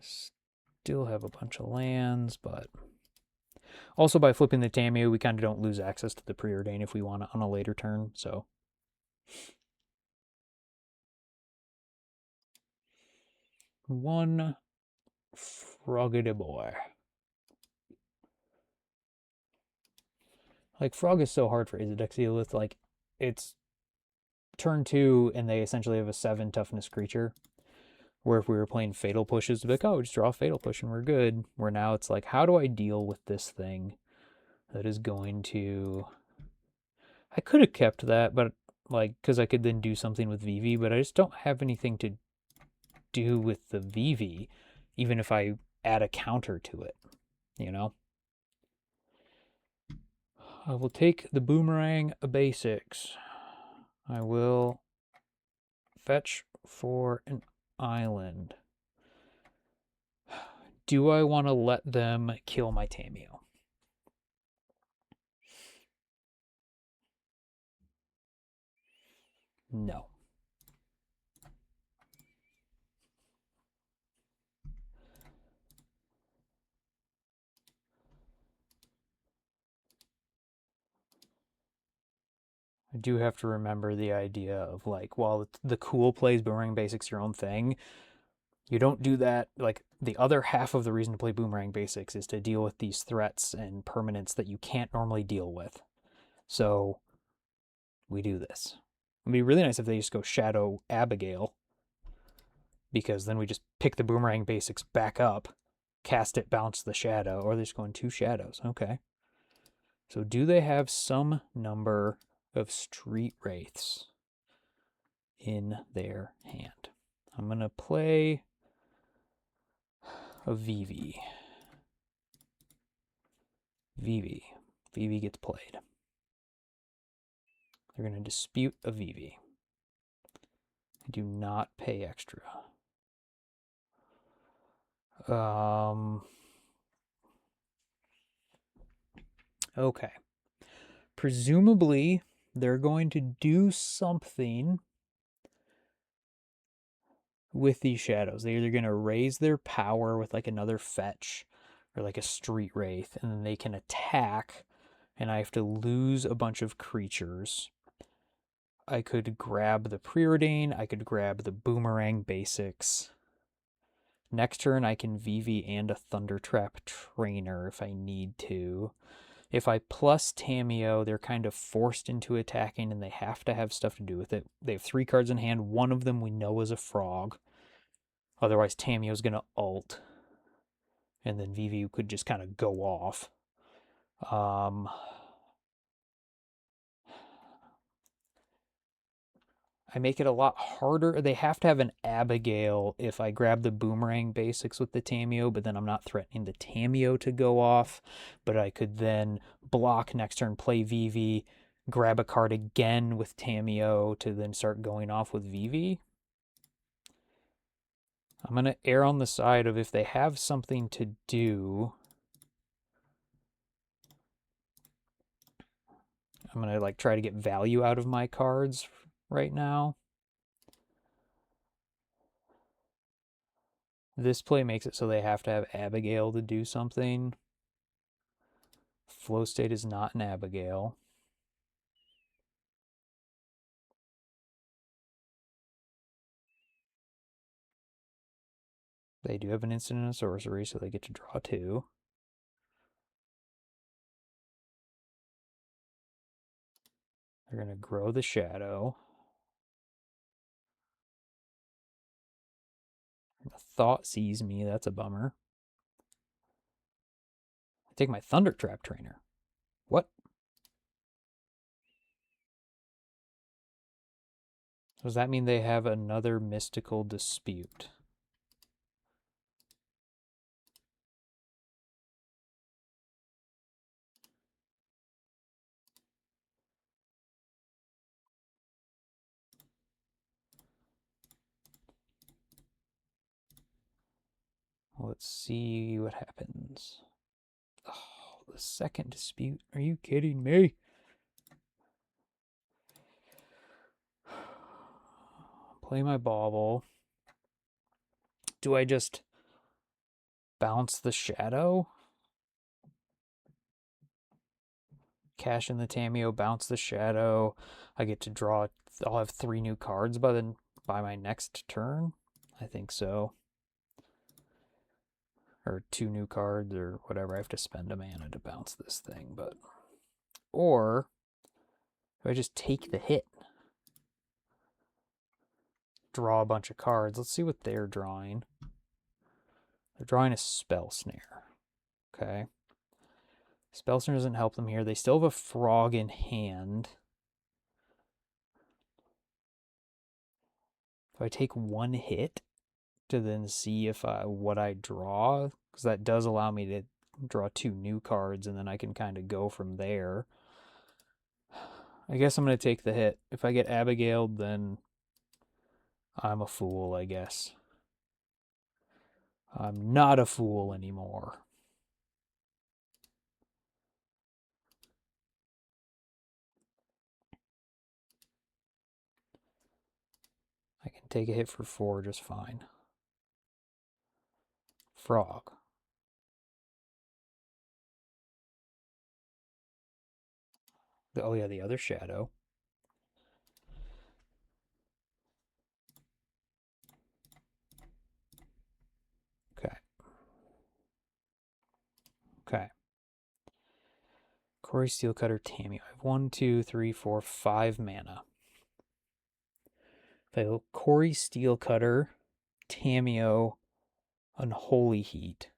Still have a bunch of lands, but also by flipping the Tamiyo, we kind of don't lose access to the Preordain if we want it on a later turn, so. One Froggy boy. Like, Frog is so hard for Izzet to deal with. Like, it's turn 2, and they essentially have a 7 toughness creature. Where if we were playing Fatal Pushes, it'd be like, oh, just draw a Fatal Push and we're good. Where now it's like, how do I deal with this thing that is going to... I could have kept that, but like, because I could then do something with VV, but I just don't have anything to do with the VV, even if I add a counter to it, you know? I will take the Boomerang basics. I will fetch for an island. Do I want to let them kill my Tameo? No. I do have to remember the idea of, like, while the cool plays Boomerang Basics your own thing, you don't do that. Like, the other half of the reason to play Boomerang Basics is to deal with these threats and permanents that you can't normally deal with. So we do this. It'd be really nice if they just go Shadow Abigail, because then we just pick the Boomerang Basics back up, cast it, bounce the Shadow, or they're just going 2 shadows. Okay. So do they have some number of Street Wraiths in their hand? I'm going to play a Vivi. Vivi gets played. They're going to dispute a Vivi. I do not pay extra. Okay. Presumably, they're going to do something with these shadows. They're either going to raise their power with like another fetch or like a Street Wraith, and then they can attack, and I have to lose a bunch of creatures. I could grab the Preordain, I could grab the Boomerang Basics. Next turn, I can Vivi and a Thundertrap Trainer if I need to. If I plus Tameo, they're kind of forced into attacking, and they have to have stuff to do with it. They have 3 cards in hand. One of them we know is a frog. Otherwise, Tameo's going to ult. And then Vivi could just kind of go off. I make it a lot harder. They have to have an Abigail if I grab the Boomerang Basics with the Tameo, but then I'm not threatening the Tameo to go off. But I could then block next turn, play Vivi, grab a card again with Tameo to then start going off with Vivi. I'm going to err on the side of if they have something to do, I'm going to like try to get value out of my cards right now. This play makes it so they have to have Abigail to do something. Flow state is not an Abigail. They do have an instant and a sorcery, so they get to draw 2. They're going to grow the shadow. The thought sees me, that's a bummer. I take my Thundertrap Trainer. What? Does that mean they have another mystical dispute? Let's see what happens. Oh, the second dispute. Are you kidding me? Play my bauble. Do I just bounce the shadow? Cash in the Tameo, bounce the shadow. I get to draw. I'll have 3 new cards by my next turn. I think so. Or 2 new cards or whatever. I have to spend a mana to bounce this thing, but or do I just take the hit? Draw a bunch of cards. Let's see what they're drawing. They're drawing a Spell Snare. Okay. Spell Snare doesn't help them here. They still have a frog in hand. If I take 1 hit to then see if what I draw, because that does allow me to draw 2 new cards, and then I can kind of go from there. I guess I'm going to take the hit. If I get Abigailed, then I'm a fool, I guess. I'm not a fool anymore. I can take a hit for 4 just fine. Frog. Oh yeah, the other shadow. Okay. Okay. Quarry Steelcutter Tammy. I have 1, 2, 3, 4, 5 mana. If I go Quarry Steelcutter, Tameo, Unholy Heat,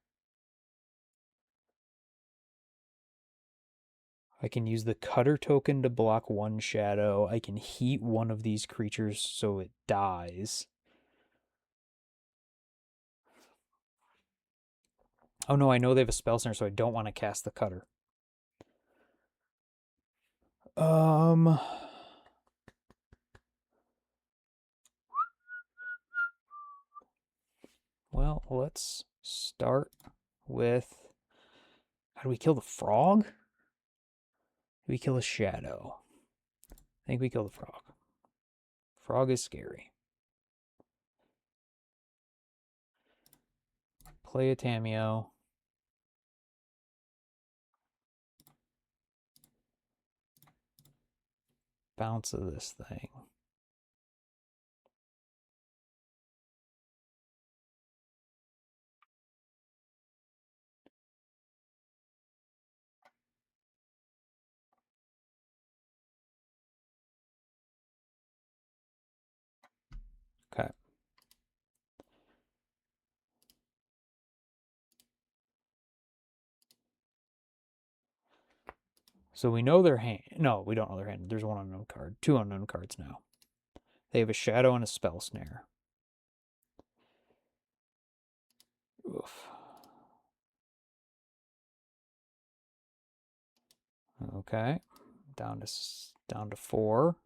I can use the Cutter token to block 1 shadow. I can heat one of these creatures so it dies. Oh no, I know they have a spell snare, so I don't want to cast the Cutter. Well, let's start with... How do we kill the frog? Do we kill a shadow? I think we kill the frog. Frog is scary. Play a Tameo. Bounce of this thing. Okay. So we know their hand. No, we don't know their hand. There's one unknown card. 2 unknown cards now. They have a shadow and a spell snare. Oof. Okay. Down to 4.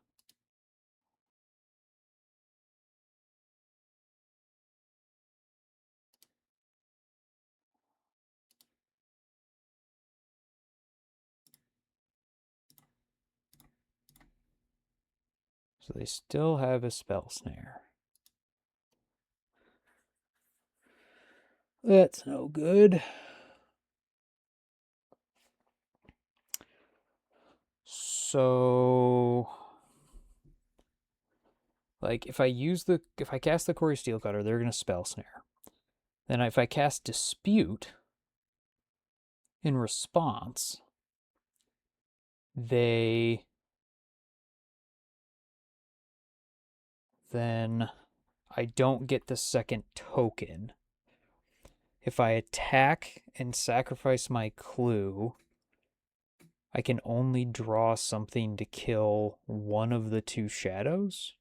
So they still have a spell snare. That's no good. So, like, if I cast the Quarry Steelcutter, they're gonna spell snare. Then if I cast Dispute in response, then I don't get the second token. If I attack and sacrifice my clue, I can only draw something to kill one of the 2 shadows.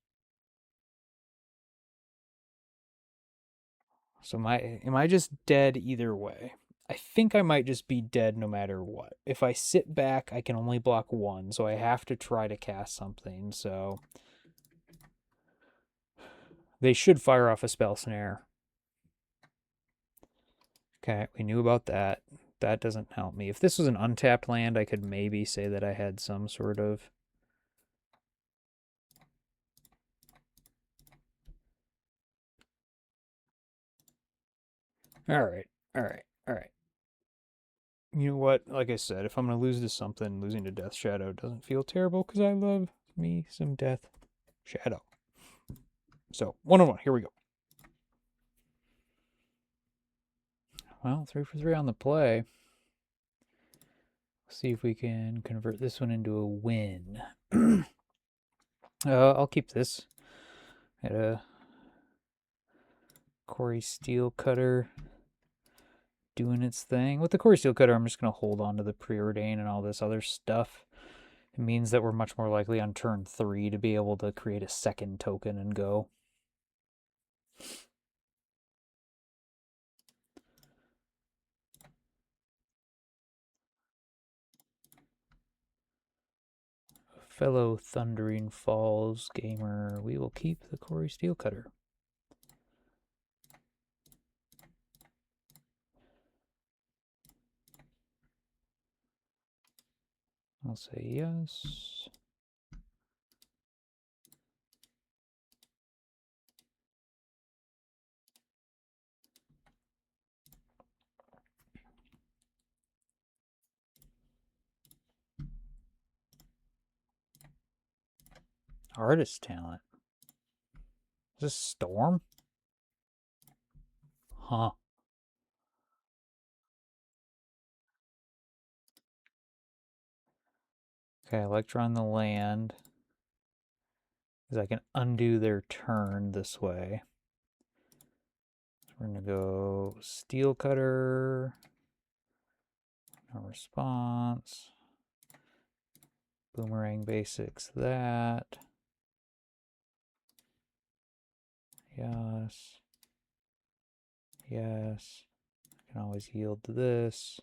So am I just dead either way? I think I might just be dead no matter what. If I sit back, I can only block 1, so I have to try to cast something. So they should fire off a spell snare. Okay, we knew about that. That doesn't help me. If this was an untapped land, I could maybe say that I had some sort of... All right. You know what? Like I said, if I'm going to lose to something, losing to Death Shadow doesn't feel terrible because I love me some Death Shadow. So, 1-on-1. Here we go. Well, 3 for 3 on the play. See if we can convert this one into a win. I'll keep this. At a Quarry Steelcutter doing its thing. With the Quarry Steelcutter, I'm just going to hold on to the Preordain and all this other stuff. It means that we're much more likely on turn 3 to be able to create a second token and go. Fellow Thundering Falls gamer, we will keep the Quarry Steelcutter. I'll say yes. Artist talent. Is this Storm? Huh. Okay, Electron the land. Because I can undo their turn this way. So we're going to go Steel Cutter. No response. Boomerang basics that. Yes. Yes. I can always yield to this.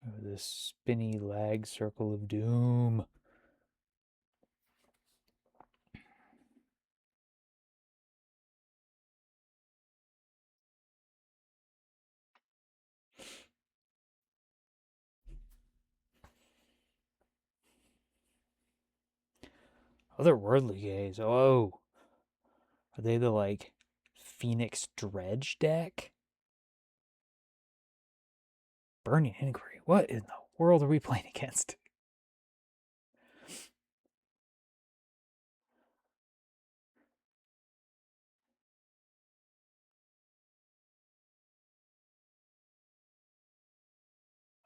Oh, this spinny lag circle of doom. Otherworldly gaze. Oh. Are they the, like, Phoenix Dredge deck? Burning Inquiry. What in the world are we playing against?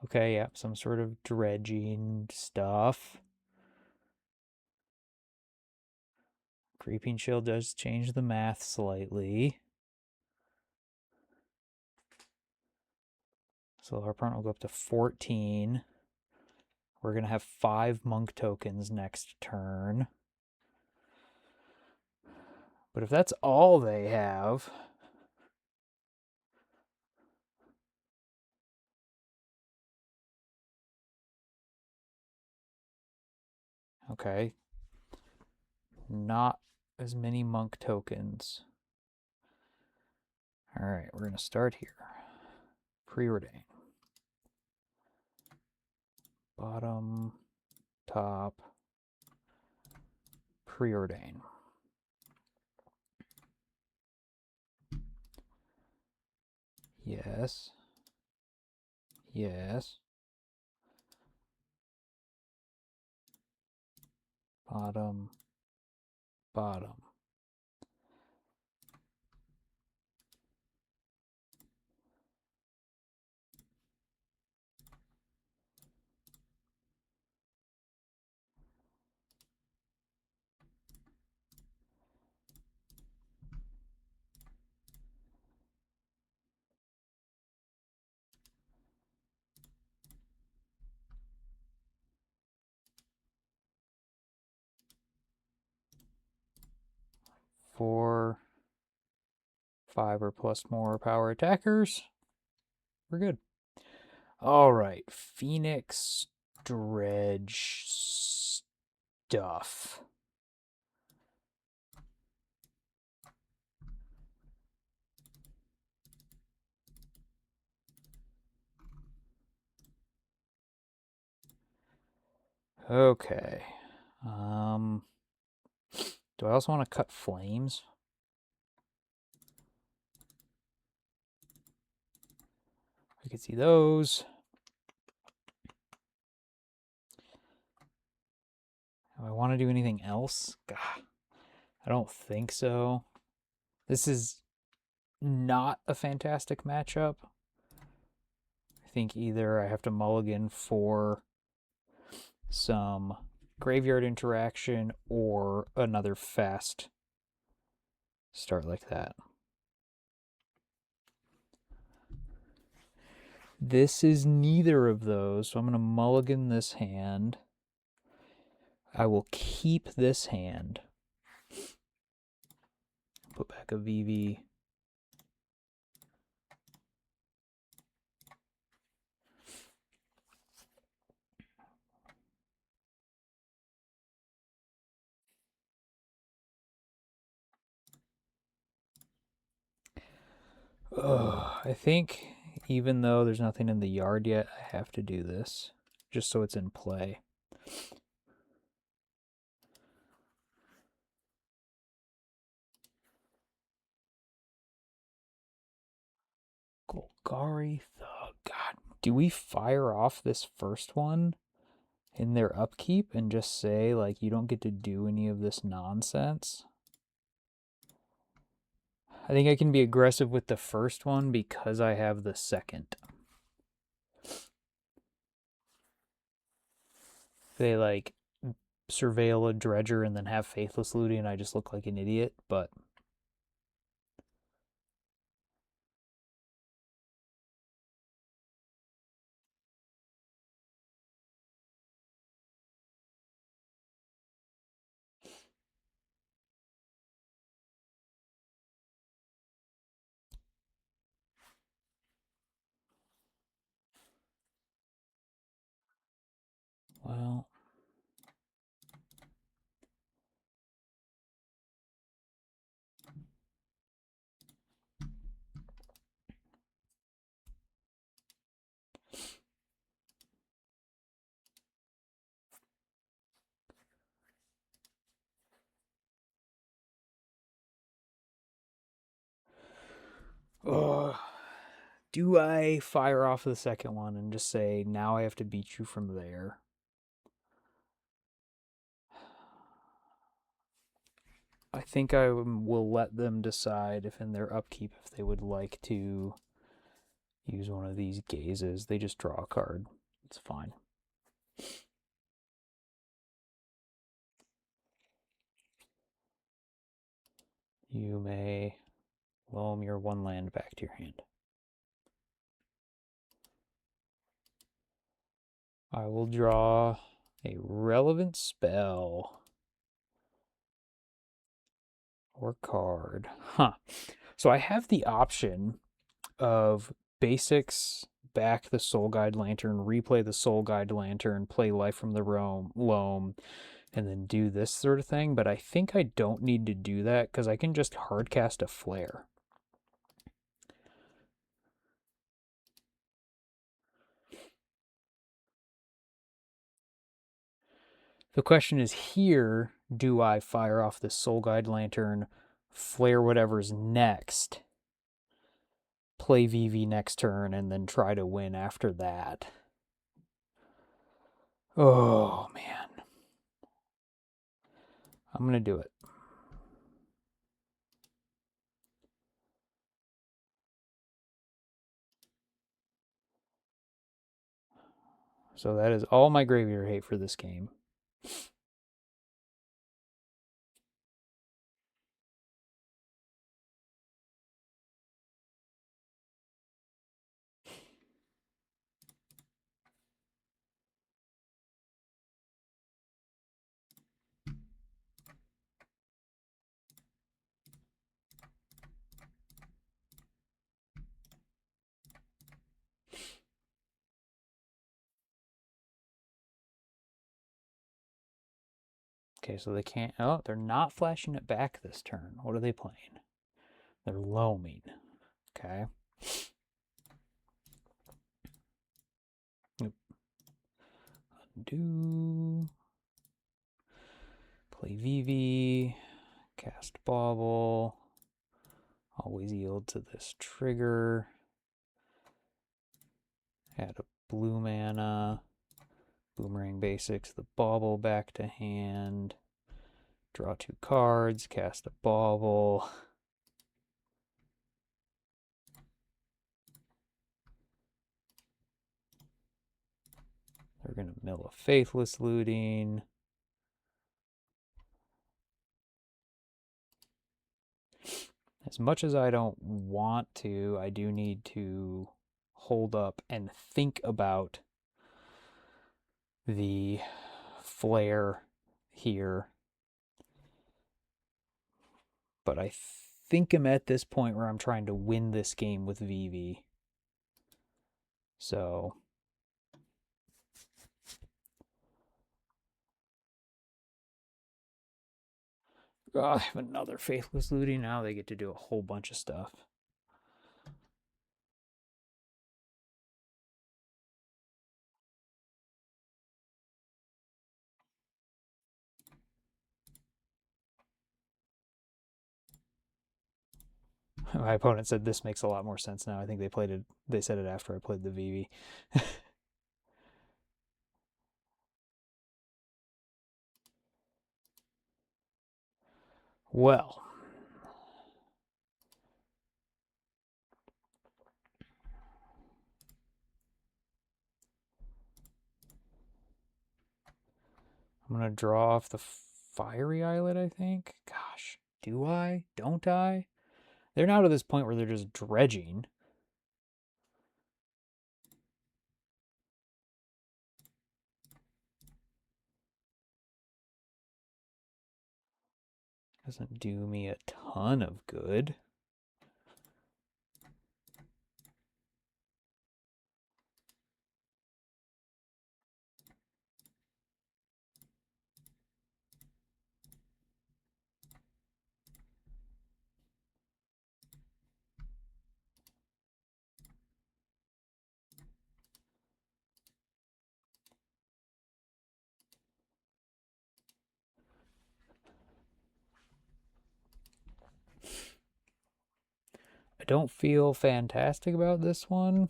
Okay, yep, some sort of dredging stuff. Creeping Chill does change the math slightly. So our opponent will go up to 14. We're going to have 5 monk tokens next turn. But if that's all they have... Okay. Not as many monk tokens. Alright, we're going to start here. Preordain. Bottom, top, preordain. Yes. Yes. Bottom, bottom. For 5 or plus more power attackers, we're good. All right, Phoenix Dredge stuff. Okay. Do I also want to cut flames? I can see those. Do I want to do anything else? God, I don't think so. This is not a fantastic matchup. I think either I have to mulligan for some graveyard interaction or another fast start like that. This is neither of those, so I'm going to mulligan this hand. I will keep this hand. Put back a VV. I think even though there's nothing in the yard yet, I have to do this just so it's in play. Golgari Thug. God, do we fire off this first one in their upkeep and just say, like, you don't get to do any of this nonsense? I think I can be aggressive with the first one because I have the second. They, like, surveil a dredger and then have faithless looting and I just look like an idiot, but well, do I fire off the second one and just say, now I have to beat you from there? I think I will let them decide if in their upkeep if they would like to use one of these gazes. They just draw a card. It's fine. You may loam your one land back to your hand. I will draw a relevant spell or card. Huh. So I have the option of basics, back the Soul Guide Lantern, replay the Soul Guide Lantern, play Life from the Loam, and then do this sort of thing, but I think I don't need to do that because I can just hardcast a Flare. The question is here, do I fire off the Soul Guide Lantern, flare whatever's next, play VV next turn, and then try to win after that? Oh, man. I'm going to do it. So that is all my graveyard hate for this game. Okay, so they can't... Oh, they're not flashing it back this turn. What are they playing? They're loaming. Okay. Undo. Play VV. Cast Bauble. Always yield to this trigger. Add a blue mana. Boomerang Basics, the Bauble back to hand. Draw 2 cards, cast a Bauble. They're going to mill a Faithless Looting. As much as I don't want to, I do need to hold up and think about the flare here. But I think I'm at this point where I'm trying to win this game with VV. So I have another Faithless Looting. Now they get to do a whole bunch of stuff. My opponent said this makes a lot more sense now. I think they said it after I played the VV. Well, I'm going to draw off the Fiery Islet, I think. Gosh, do I? Don't I? They're now to this point where they're just dredging. Doesn't do me a ton of good. I don't feel fantastic about this one.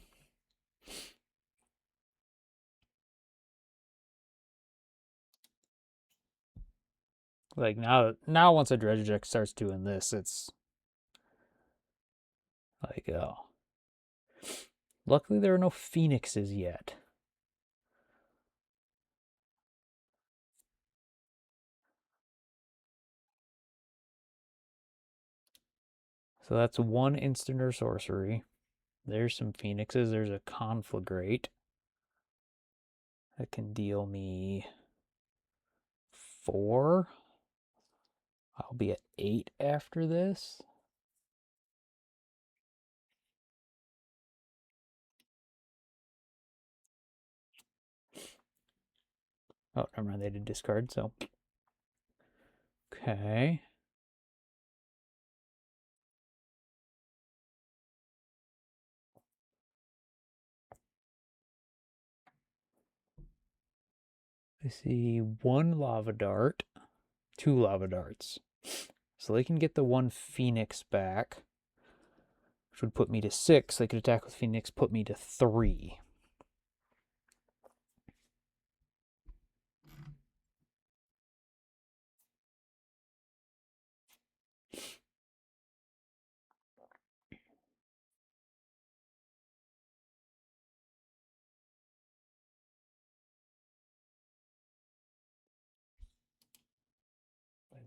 Like now once a dredge deck starts doing this, it's like, oh. Luckily there are no phoenixes yet. So that's one instant or sorcery. There's some phoenixes. There's a conflagrate that can deal me 4. I'll be at 8 after this. Oh, never mind. They did discard, so. Okay. I see 1 lava dart, 2 lava darts. So they can get the 1 phoenix back, which would put me to 6. They could attack with phoenix, put me to 3.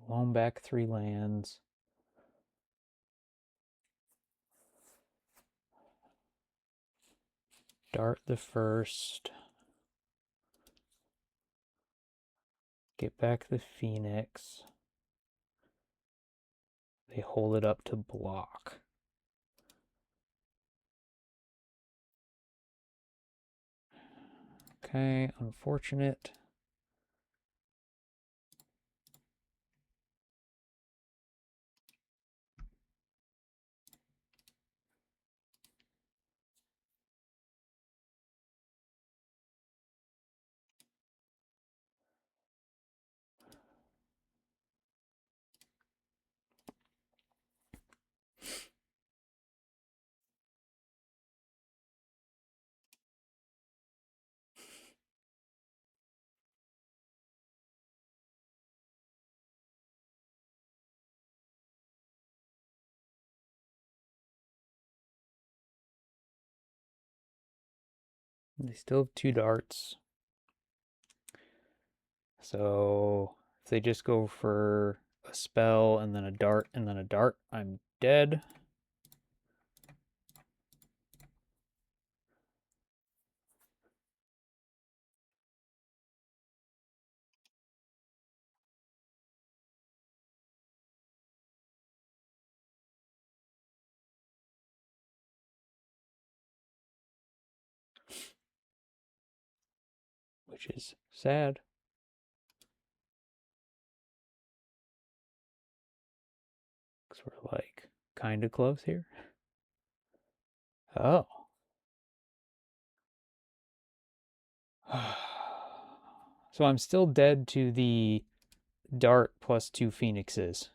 Loan back 3 lands. Dart the first. Get back the phoenix. They hold it up to block. Okay, unfortunate. They still have 2 darts. So if they just go for a spell and then a dart and then a dart, I'm dead. which is sad. Because we're like kind of close here. Oh. So I'm still dead to the dart plus 2 phoenixes.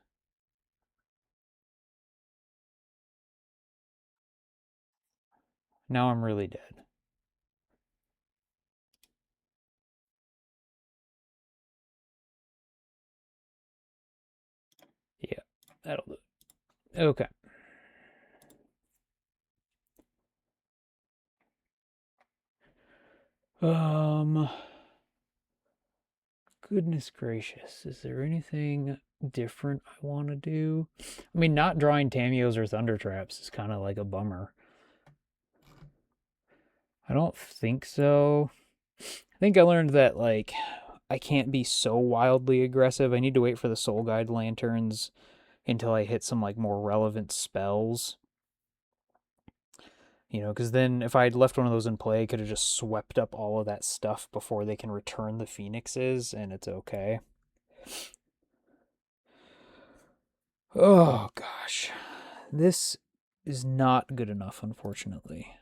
Now I'm really dead. Yeah, that'll do it. Okay. Goodness gracious. Is there anything different I want to do? I mean, not drawing Tamios or Thunder Traps is kind of like a bummer. I don't think so. I think I learned that, like, I can't be so wildly aggressive. I need to wait for the Soul Guide Lanterns until I hit some, like, more relevant spells. You know, because then if I had left one of those in play, I could have just swept up all of that stuff before they can return the Phoenixes, and it's okay. Oh, gosh. This is not good enough, unfortunately.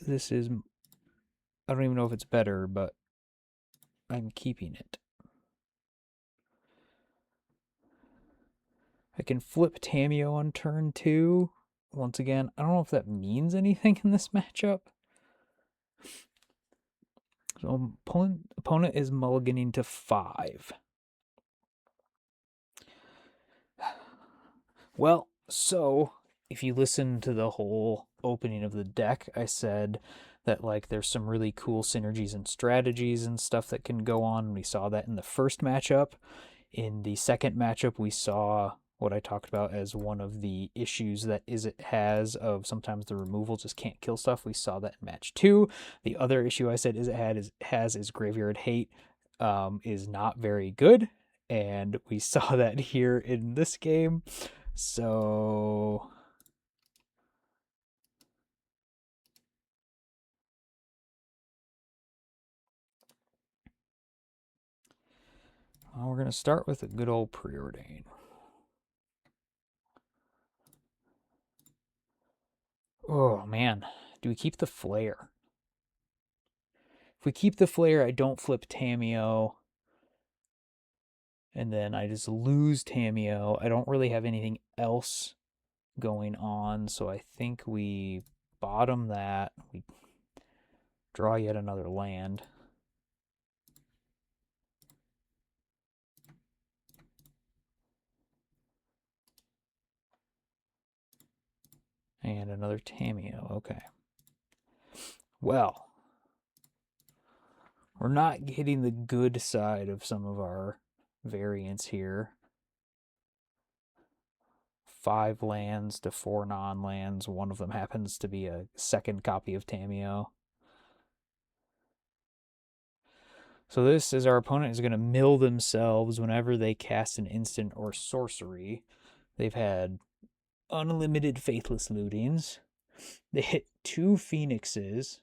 This is... I don't even know if it's better, but I'm keeping it. I can flip Tamio on turn 2. Once again, I don't know if that means anything in this matchup. So opponent is mulliganing to 5. Well, so if you listen to the whole opening of the deck, I said that, like, there's some really cool synergies and strategies and stuff that can go on. We saw that in the first matchup. In the second matchup, we saw what I talked about as one of the issues that Izzet has of sometimes the removal just can't kill stuff. We saw that in match 2. The other issue I said Izzet has Graveyard Hate is not very good, and we saw that here in this game. So we're going to start with a good old Preordain. Oh, man. Do we keep the Flare? If we keep the Flare, I don't flip Tamio. And then I just lose Tamio. I don't really have anything else going on, so I think we bottom that. We draw yet another land. And another Tamio. Okay. Well, we're not hitting the good side of some of our variants here. 5 lands to 4 non-lands. One of them happens to be a second copy of Tamio. So this is our opponent is going to mill themselves whenever they cast an instant or sorcery. They've had unlimited Faithless Lootings. They hit 2 Phoenixes.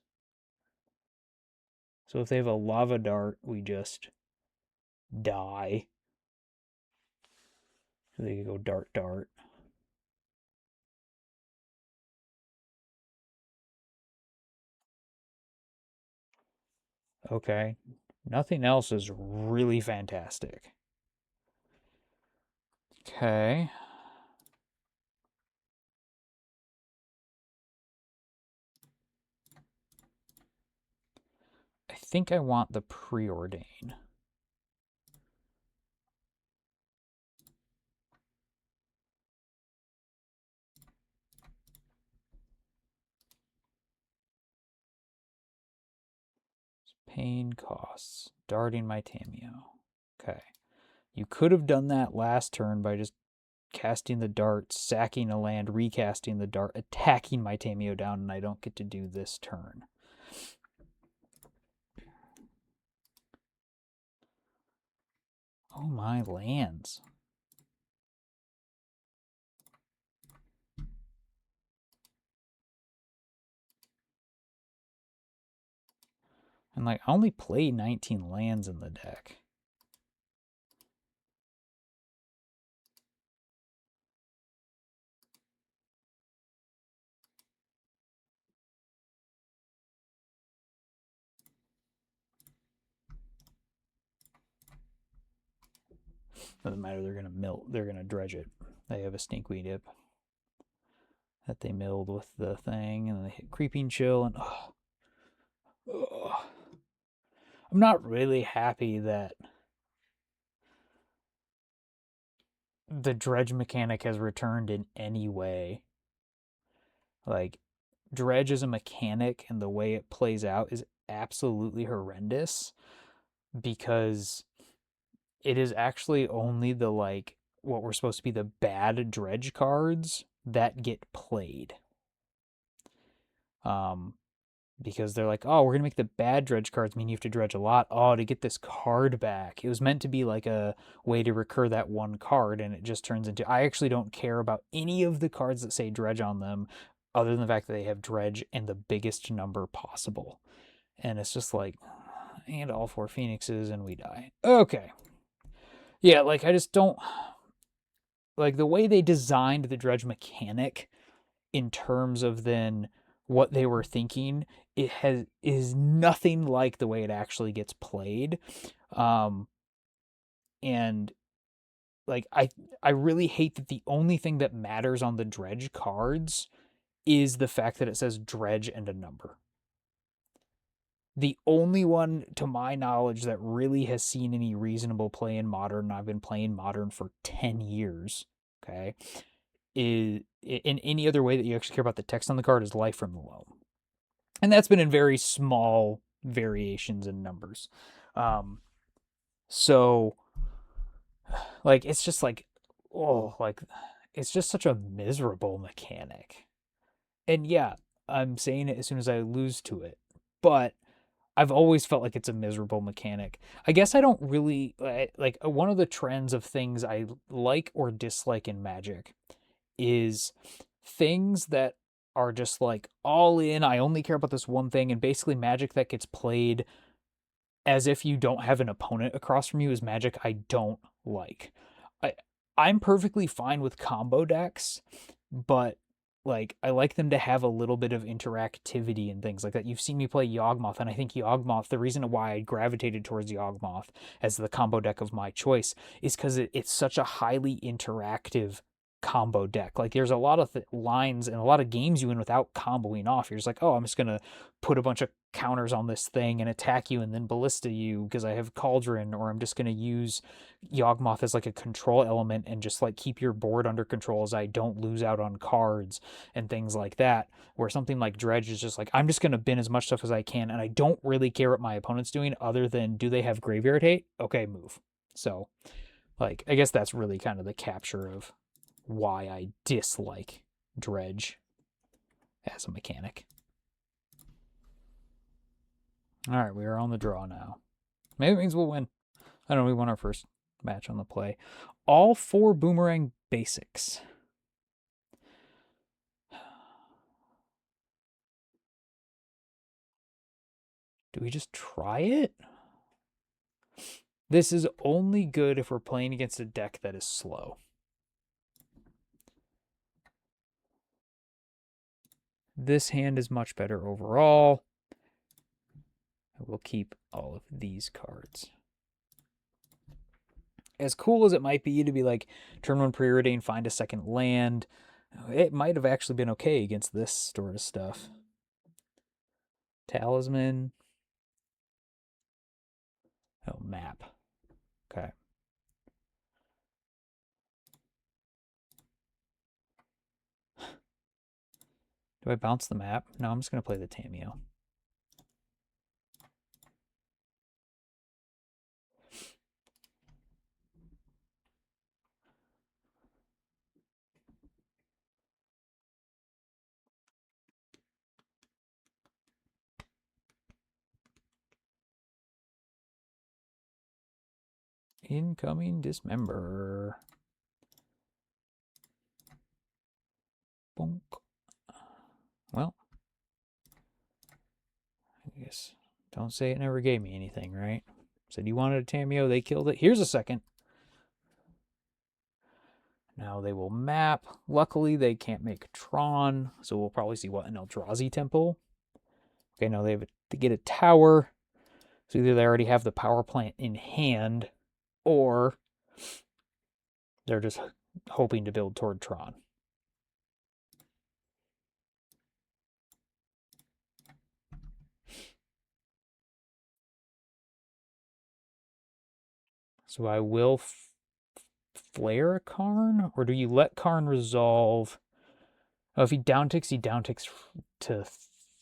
So if they have a Lava Dart, we just die. They can go Dart Dart. Okay. Nothing else is really fantastic. Okay. I think I want the Preordain. Pain costs. Darting my Tamio. Okay. You could have done that last turn by just casting the dart, sacking a land, recasting the dart, attacking my Tamio down, and I don't get to do this turn. Oh, my lands. And like, I only play 19 lands in the deck. Doesn't matter, they're gonna dredge it. They have a stinkweed dip that they milled with the thing, and they hit Creeping Chill, and I'm not really happy that the dredge mechanic has returned in any way. Like, dredge as a mechanic and the way it plays out is absolutely horrendous, because it is actually only the, like, what were supposed to be the bad dredge cards that get played. Because they're like, oh, we're gonna make the bad dredge cards mean you have to dredge a lot. Oh, to get this card back. It was meant to be like a way to recur that one card, and it just turns into, I actually don't care about any of the cards that say dredge on them, other than the fact that they have dredge in the biggest number possible. And it's just like, and all 4 phoenixes, and we die. Okay. Yeah, like, I just don't like the way they designed the dredge mechanic in terms of then what they were thinking. It is nothing like the way it actually gets played. And like, I really hate that the only thing that matters on the dredge cards is the fact that it says dredge and a number. The only one, to my knowledge, that really has seen any reasonable play in Modern, and I've been playing Modern for 10 years, okay, is in any other way that you actually care about the text on the card, is Life from the Loam. And that's been in very small variations in numbers. So, like, it's just like, oh, like, it's just such a miserable mechanic. And yeah, I'm saying it as soon as I lose to it, but I've always felt like it's a miserable mechanic. I guess I don't really like one of the trends of things I like or dislike in Magic is things that are just like all in. I only care about this one thing, and basically Magic that gets played as if you don't have an opponent across from you is Magic I don't like. I I'm perfectly fine with combo decks, but like, I like them to have a little bit of interactivity and things like that. You've seen me play Yawgmoth, and I think Yawgmoth, the reason why I gravitated towards Yawgmoth as the combo deck of my choice is because it's such a highly interactive combo deck. Like, there's a lot of lines and a lot of games you win without comboing off. You're just like, oh, I'm just gonna put a bunch of counters on this thing and attack you and then ballista you because I have Cauldron, or I'm just gonna use Yawgmoth as like a control element and just like keep your board under control as I don't lose out on cards and things like that. Where something like Dredge is just like, I'm just gonna bin as much stuff as I can, and I don't really care what my opponent's doing other than, do they have Graveyard Hate? Okay, move. So, like, I guess that's really kind of the capture of why I dislike Dredge as a mechanic. All right, we are on the draw now. Maybe it means we'll win. I don't know, we won our first match on the play. All 4 Boomerang basics. Do we just try it? This is only good if we're playing against a deck that is slow. This hand is much better overall. I will keep all of these cards. As cool as it might be to be like, turn 1 Preordain, find a second land, it might have actually been okay against this sort of stuff. Talisman. Oh, map. Okay. Do I bounce the map? No, I'm just going to play the Tameo. Incoming Dismember. Bonk. Well, I guess Don't say it never gave me anything, right? Said you wanted a Tameo, they killed it. Here's a second. Now they will map. Luckily, they can't make Tron, so we'll probably see what, an Eldrazi temple. Okay, now they get a tower. So either they already have the power plant in hand, or they're just hoping to build toward Tron. So I will flare a Karn, or do you let Karn resolve? Oh, if he downticks to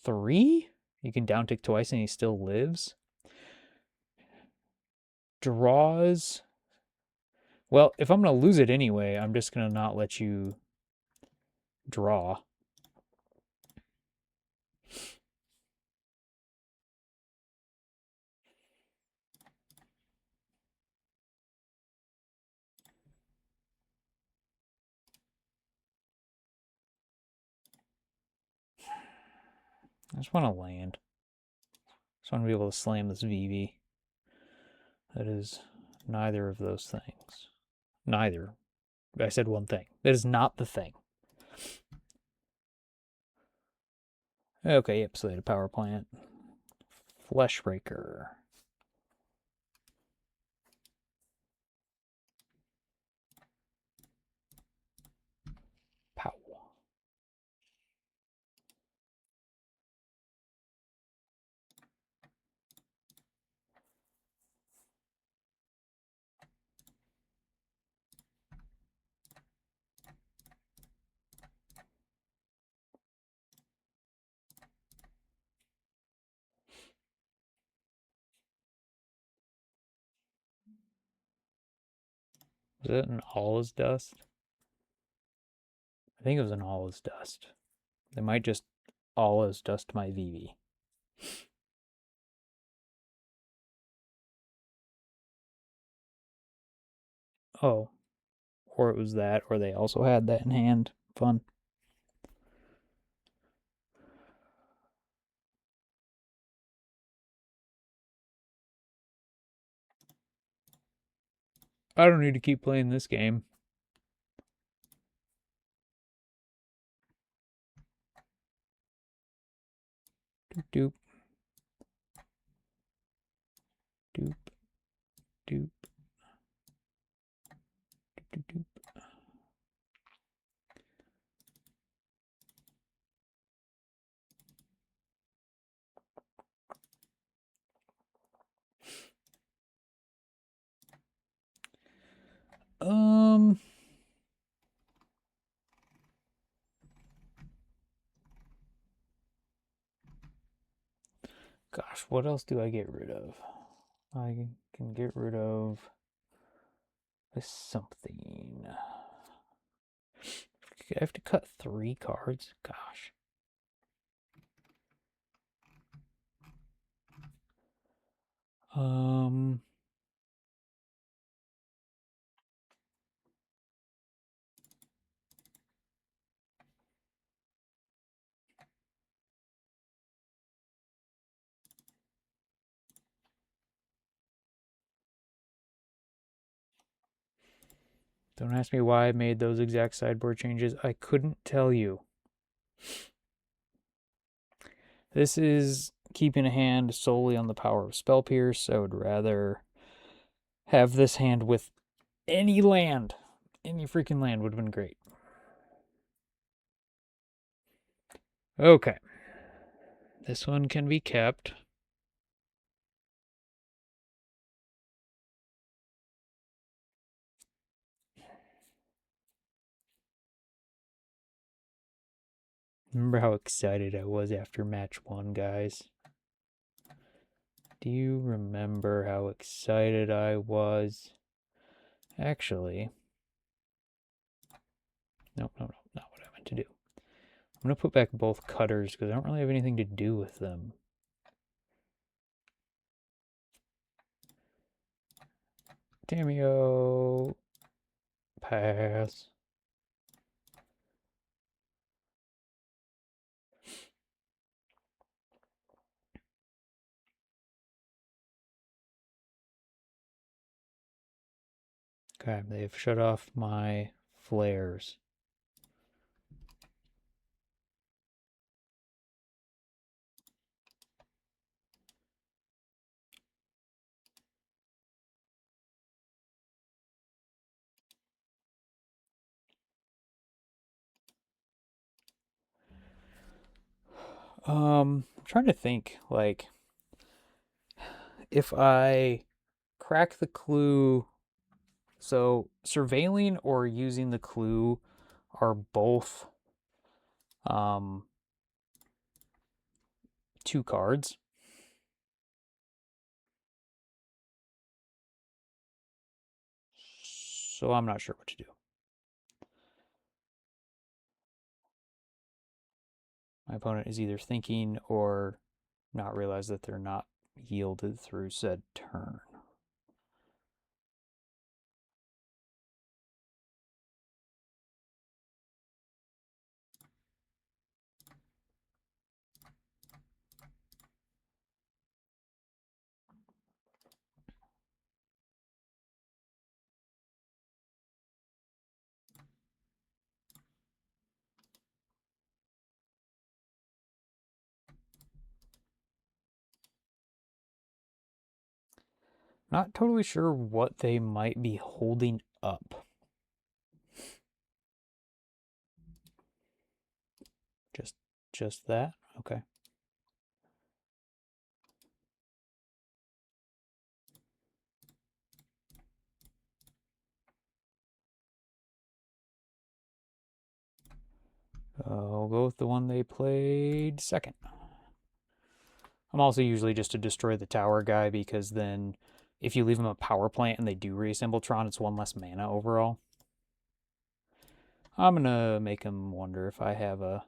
3? You can downtick twice and he still lives. Draws. Well, if I'm going to lose it anyway, I'm just going to not let you draw. I just want to land. I just want to be able to slam this VV. That is neither of those things. Neither. I said one thing. That is not the thing. Okay, yep, so they had a power plant. Fleshbreaker. Pow. Was it an all is dust? I think it was an all is dust. They might just all is dust my VV. Oh. Or it was that, or they also had that in hand. Fun. I don't need to keep playing this game. Doop. Doop. Doop. Doop. Doop. Gosh, what else do I get rid of? I can get rid of something. I have to cut 3 cards? Gosh. Don't ask me why I made those exact sideboard changes. I couldn't tell you. This is keeping a hand solely on the power of Spell Pierce. I would rather have this hand with any land. Any freaking land would have been great. Okay. This one can be kept. Remember how excited I was after match 1, guys? Do you remember how excited I was? Actually, no, not what I meant to do. I'm going to put back both cutters because I don't really have anything to do with them. Tameo. Pass. Okay, they've shut off my flares. I'm trying to think, like, if I crack the clue, so surveilling or using the clue are both 2 cards. So I'm not sure what to do. My opponent is either thinking or not realize that they're not yielded through said turn. Not totally sure what they might be holding up. Just that? Okay. I'll go with the one they played second. I'm also usually just to destroy the tower guy because then if you leave them a power plant and they do reassemble Tron, it's 1 less mana overall. I'm gonna make him wonder if I have a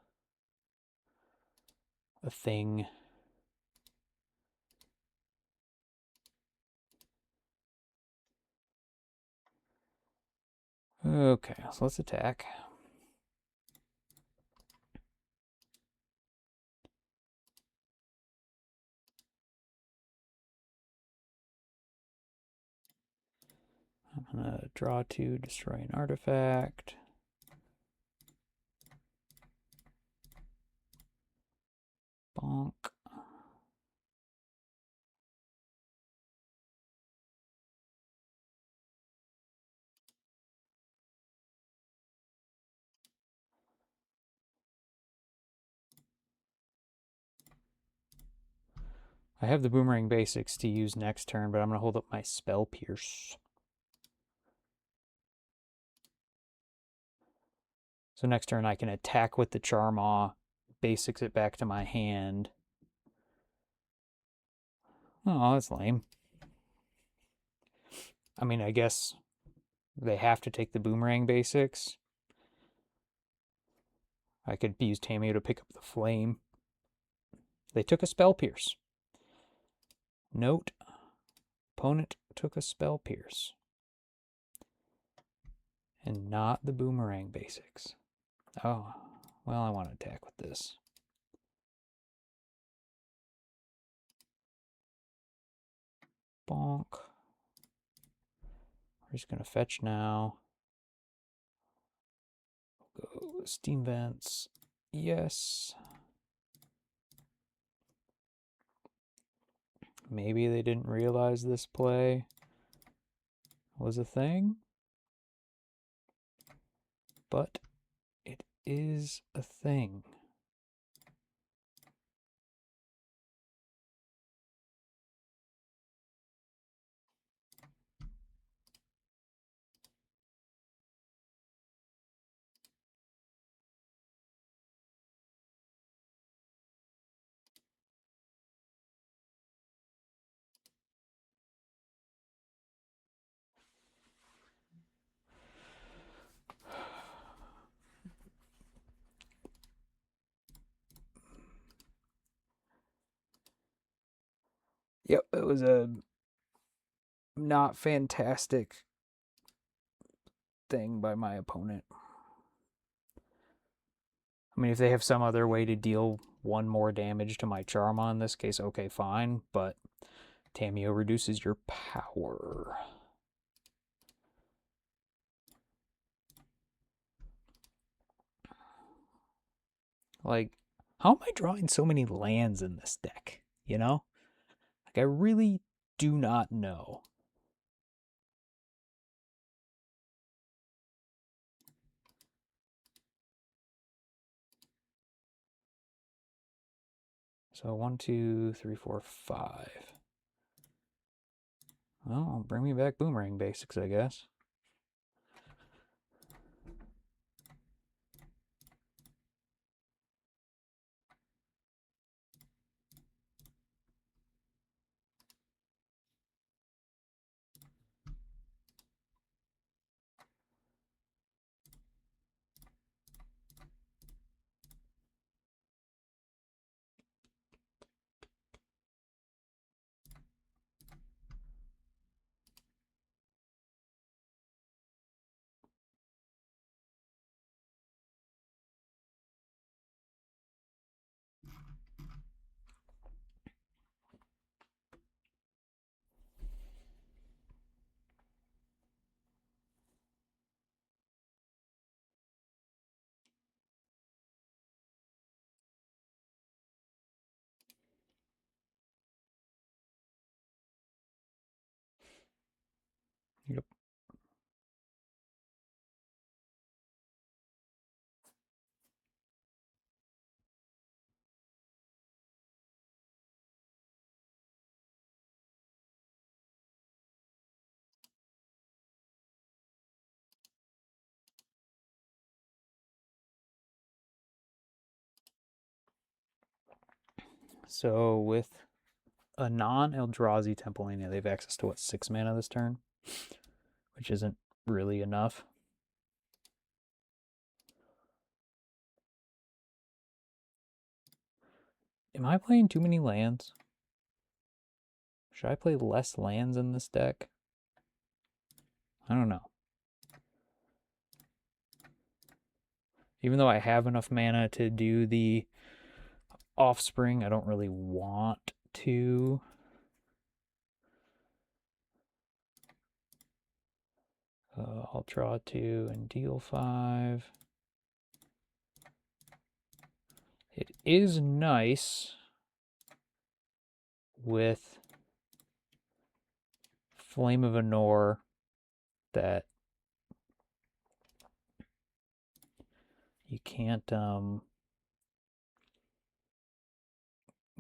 thing. Okay, so let's attack. I'm gonna draw 2, destroy an artifact. Bonk. I have the Boomerang Basics to use next turn, but I'm going to hold up my Spell Pierce. So next turn I can attack with the Charmaw, Basics it back to my hand. Oh, that's lame. I mean, I guess they have to take the Boomerang Basics. I could use Tameo to pick up the Flame. They took a Spell Pierce. Note, opponent took a Spell Pierce. And not the Boomerang Basics. Oh, well, I want to attack with this. Bonk. We're just going to fetch now. Go Steam Vents. Yes. Maybe they didn't realize this play was a thing. But it is a thing. Yep, it was a not fantastic thing by my opponent. I mean, if they have some other way to deal 1 more damage to my Charma in this case, okay, fine, but Tameo reduces your power. Like, how am I drawing so many lands in this deck? You know? Like, I really do not know. So 1, 2, 3, 4, 5. Well, bring me back Boomerang Basics, I guess. Yep. So with a non-Eldrazi Temple Mania, they have access to what, 6 mana this turn? Which isn't really enough. Am I playing too many lands? Should I play less lands in this deck? I don't know. Even though I have enough mana to do the Offspring, I don't really want to. I'll draw 2 and deal 5. It is nice with Flame of Anor that you can't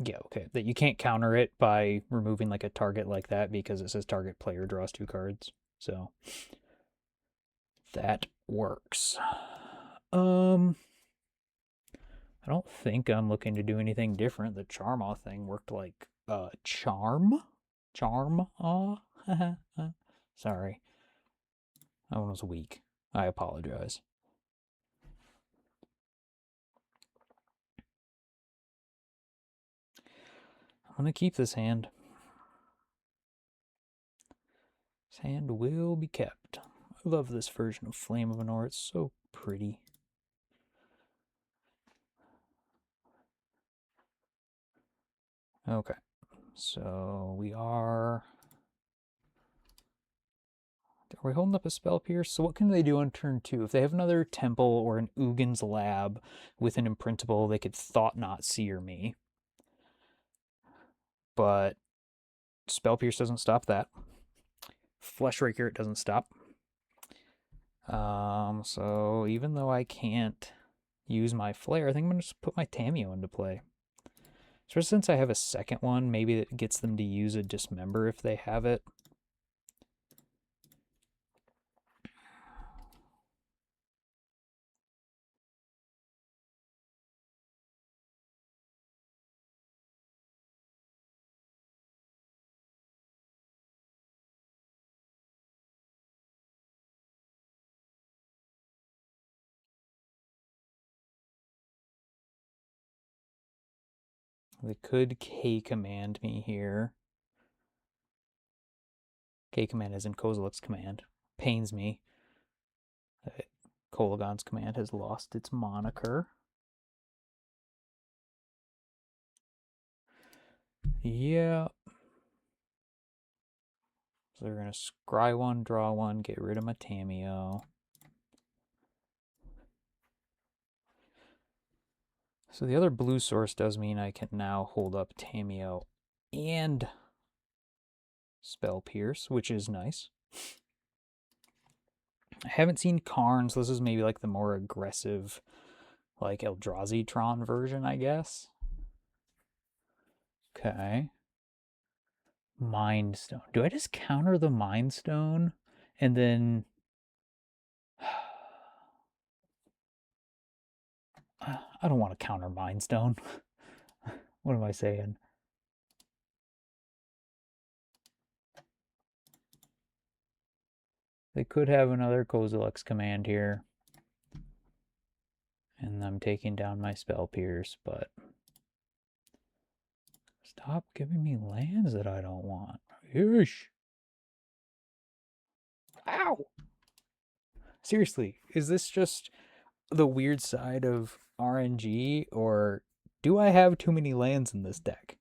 yeah, okay, that you can't counter it by removing like a target like that because it says target player draws 2 cards. So that works. I don't think I'm looking to do anything different. The Charma thing worked like charm. Sorry. That one was weak. I apologize. I'm gonna keep this hand. This hand will be kept. I love this version of Flame of Anor. It's so pretty. Okay, so we are we holding up a Spell Pierce? So what can they do on turn 2? If they have another Temple or an Ugin's Lab with an Imprintable, they could Thought Knot Seer me. But Spell Pierce doesn't stop that. Fleshraker it doesn't stop. So even though I can't use my Flare, I think I'm going to just put my Tamiyo into play. So since I have a second one, maybe it gets them to use a Dismember if they have it. They could K-Command me here. K-Command is in Kozilek's command. Pains me that Kolaghan's command has lost its moniker. Yeah. So they're going to scry 1, draw 1, get rid of my Tamiyo. So the other blue source does mean I can now hold up Tameo and Spell Pierce, which is nice. I haven't seen Karn, so this is maybe like the more aggressive, like Eldrazi Tron version, I guess. Okay. Mind Stone. Do I just counter the Mind Stone and then... I don't want to counter Mind Stone. What am I saying? They could have another Kozilek's command here. And I'm taking down my Spell Pierce, but... Stop giving me lands that I don't want. Yeesh. Ow! Seriously, is this just the weird side of RNG, or do I have too many lands in this deck?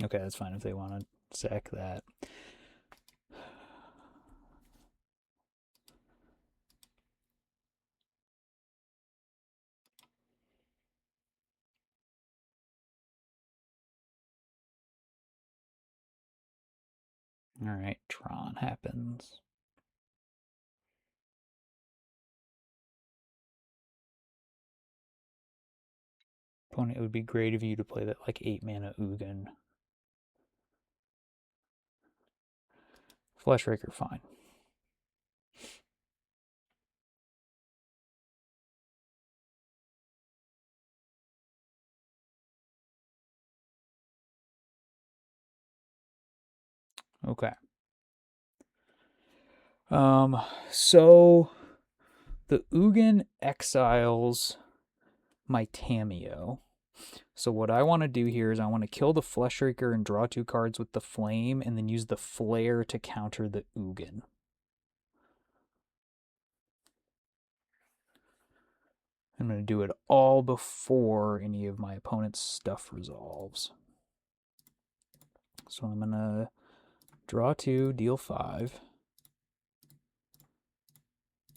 Okay, that's fine if they want to sack that. Alright, Tron happens. Opponent, it would be great of you to play that like 8 mana Ugin. Fleshraker, fine. Okay. So the Ugin exiles my Tameo. So what I want to do here is I want to kill the Fleshraker and draw 2 cards with the Flame, and then use the Flare to counter the Ugin. I'm going to do it all before any of my opponent's stuff resolves. So I'm going to draw 2, deal 5.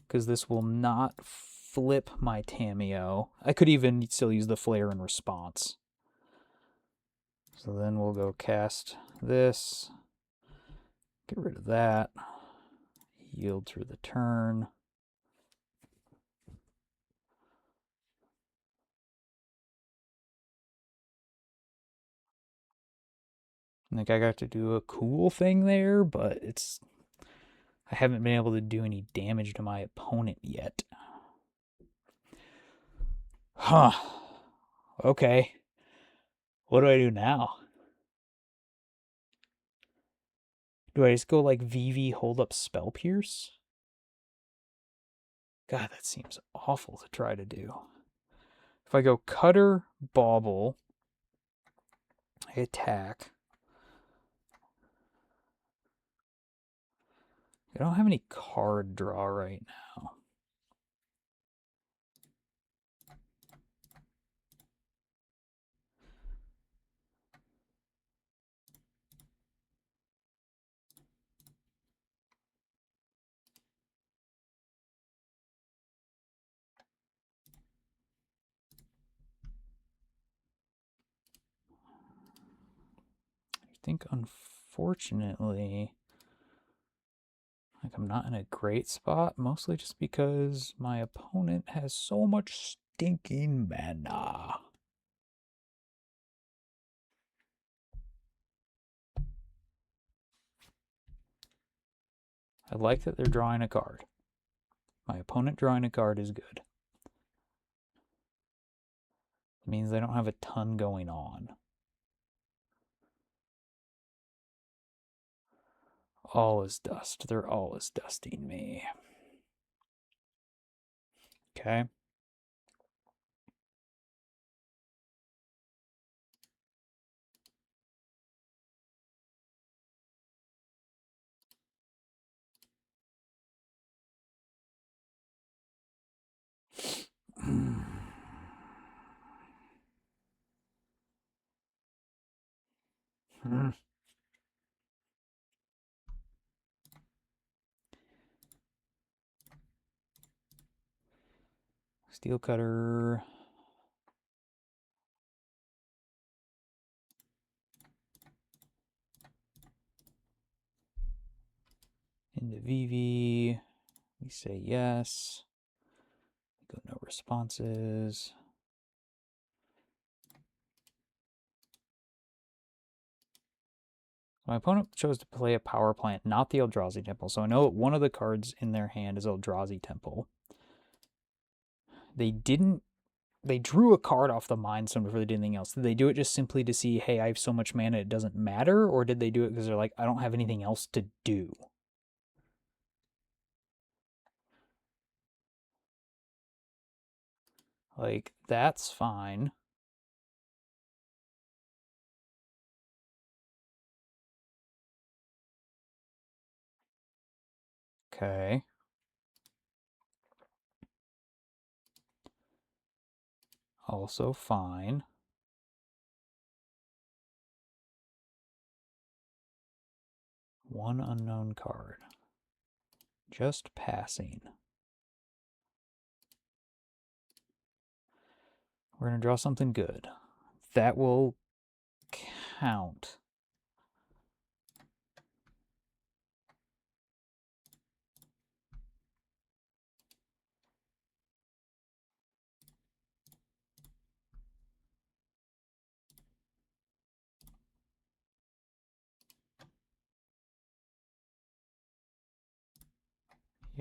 Because this will not flip my Tameo. I could even still use the Flare in response. So then we'll go cast this. Get rid of that. Yield through the turn. Like, I got to do a cool thing there, but I haven't been able to do any damage to my opponent yet. Huh. Okay. What do I do now? Do I just go like VV hold up Spell Pierce? God, that seems awful to try to do. If I go Cutter, Bauble, I attack. I don't have any card draw right now. I think, unfortunately, like, I'm not in a great spot, mostly just because my opponent has so much stinking mana. I like that they're drawing a card. My opponent drawing a card is good. It means they don't have a ton going on. All is dust. They're always dusting me. Okay. Steel cutter. Into VV. We say yes. We go no responses. My opponent chose to play a power plant, not the Eldrazi Temple. So I know one of the cards in their hand is Eldrazi Temple. They drew a card off the Mind Stone before they did anything else. Did they do it just simply to see, hey, I have so much mana it doesn't matter? Or did they do it because they're like, I don't have anything else to do? Like, that's fine. Okay. Also fine. One unknown card. Just passing. We're going to draw something good. That will count.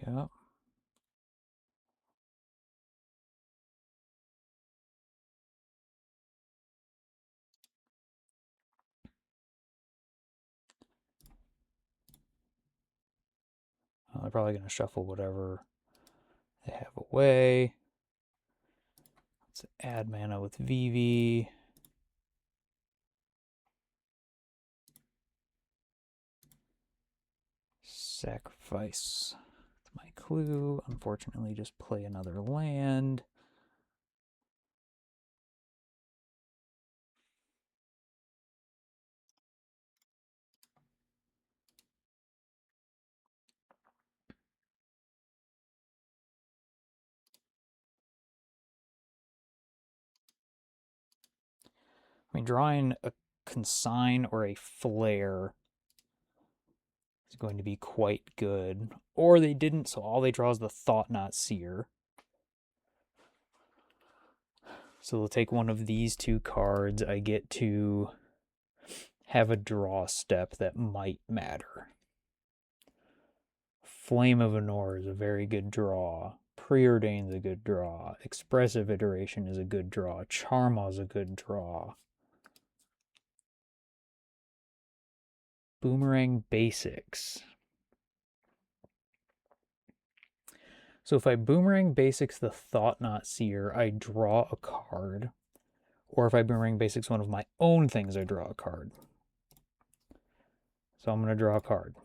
Yep. Well, they're probably going to shuffle whatever they have away. Let's add mana with VV. Sacrifice. That's my clue. Unfortunately, just play another land. I mean, drawing a consign or a flare is going to be quite good. Or they didn't, so all they draw is the Thought Not Seer. So they'll take one of these two cards. I get to have a draw step that might matter. Flame of Anor is a very good draw. Preordain's a good draw. Expressive Iteration is a good draw. Charma's a good draw. Boomerang Basics. So if I Boomerang Basics the Thought Not Seer, I draw a card. Or if I Boomerang Basics one of my own things, I draw a card. So I'm going to draw a card.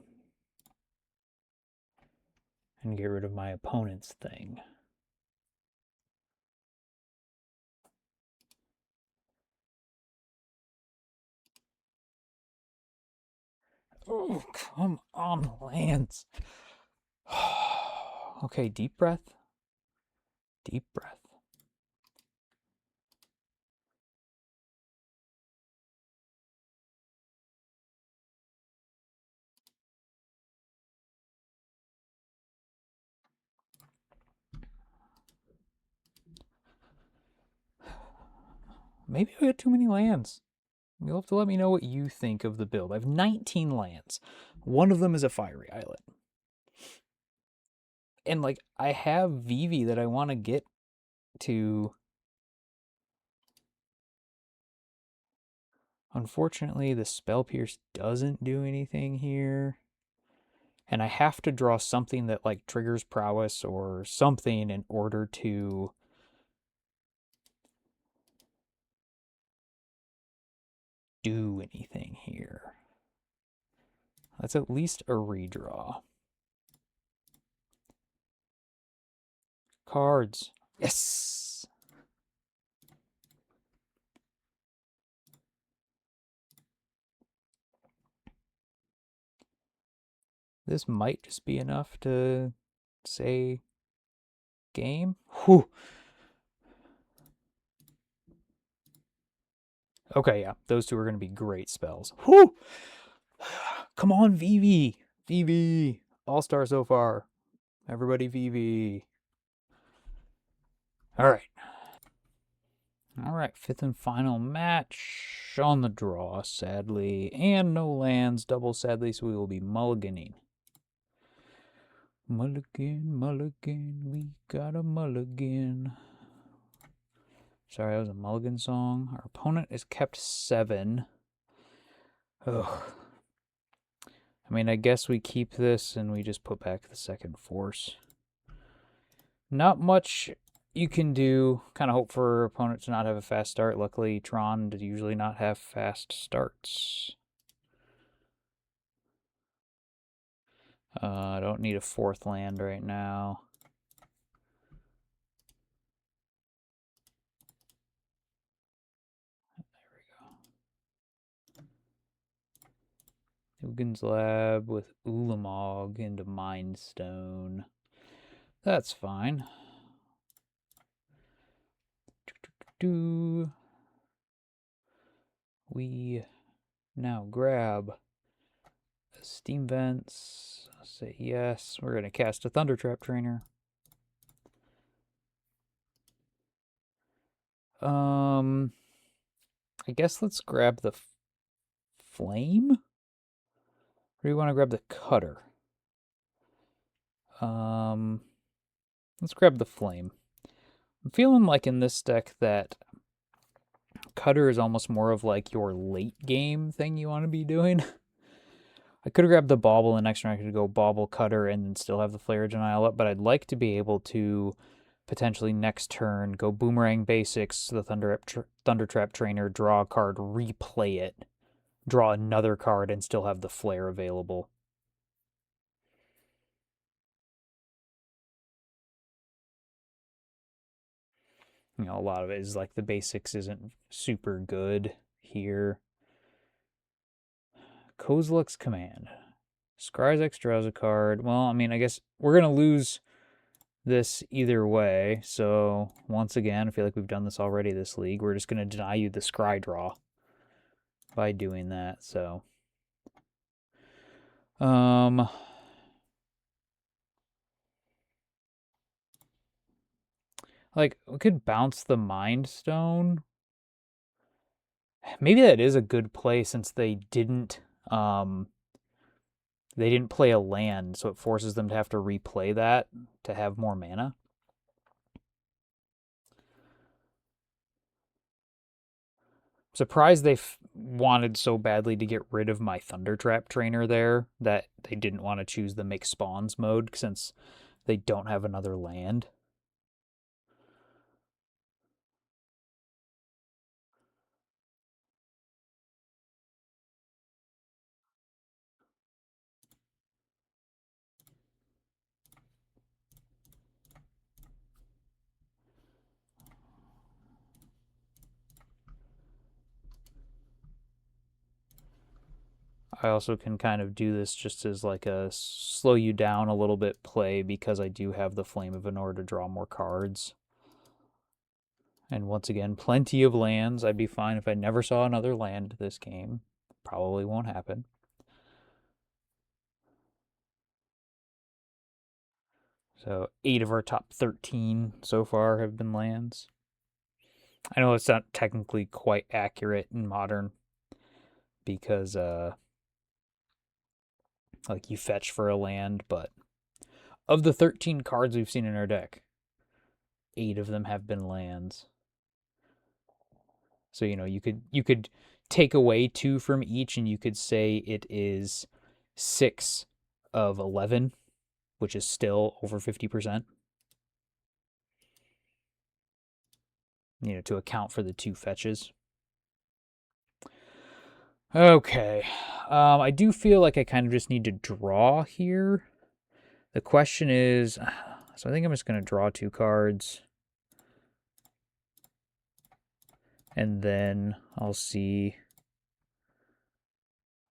And get rid of my opponent's thing. Oh, come on, lands. Okay, deep breath. Deep breath. Maybe I got too many lands. You'll have to let me know what you think of the build. I have 19 lands. One of them is a fiery islet. And, like, I have Vivi that I want to get to. Unfortunately, the Spell Pierce doesn't do anything here. And I have to draw something that, like, triggers prowess or something in order to do anything here. That's at least a redraw. Cards. Yes! This might just be enough to say game. Whew. Okay, yeah, those two are going to be great spells. Whew. Come on, VV. VV. All-star so far. Everybody VV. All right. All right, fifth and final match on the draw, sadly. And no lands, double sadly, so we will be mulliganing. Mulligan, mulligan, we got a mulligan. Sorry, that was a mulligan song. Our opponent is kept 7. Ugh. I mean, I guess we keep this and we just put back the second force. Not much you can do. Kind of hope for opponent to not have a fast start. Luckily, Tron does usually not have fast starts. I don't need a 4th land right now. Hugin's Lab with Ulamog into Mindstone. That's fine. We now grab Steam Vents. Say yes. We're going to cast a Thundertrap Trainer. I guess let's grab the Flame? Or do we want to grab the Cutter? Let's grab the Flame. I'm feeling like in this deck that Cutter is almost more of like your late game thing you want to be doing. I could have grabbed the Bauble, and next turn I could go Bauble, Cutter, and then still have the Flare Denial up, but I'd like to be able to potentially next turn go Boomerang Basics, the Thundertrap Trainer, draw a card, replay it, draw another card, and still have the Flare available. You know, a lot of it is like the basics isn't super good here. Kozilek's Command. Scry's Extra as a card. Well, I mean, I guess we're going to lose this either way. So, once again, I feel like we've done this already this league. We're just going to deny you the Scry draw by doing that. So, like, we could bounce the Mind Stone. Maybe that is a good play since they didn't play a land, so it forces them to have to replay that to have more mana. Surprised they wanted so badly to get rid of my Thundertrap Trainer there that they didn't want to choose the Make Spawns mode since they don't have another land. I also can kind of do this just as like a slow you down a little bit play because I do have the Flame of Anor to draw more cards. And once again, plenty of lands. I'd be fine if I never saw another land this game. Probably won't happen. So 8 of our top 13 so far have been lands. I know it's not technically quite accurate in Modern because like you fetch for a land, but of the 13 cards we've seen in our deck, 8 of them have been lands. So you know you could take away 2 from each, and you could say it is 6 of 11, which is still over 50%. You know, to account for the 2 fetches. Okay. I do feel like I kind of just need to draw here. The question is, so I think I'm just going to draw 2 cards. And then I'll see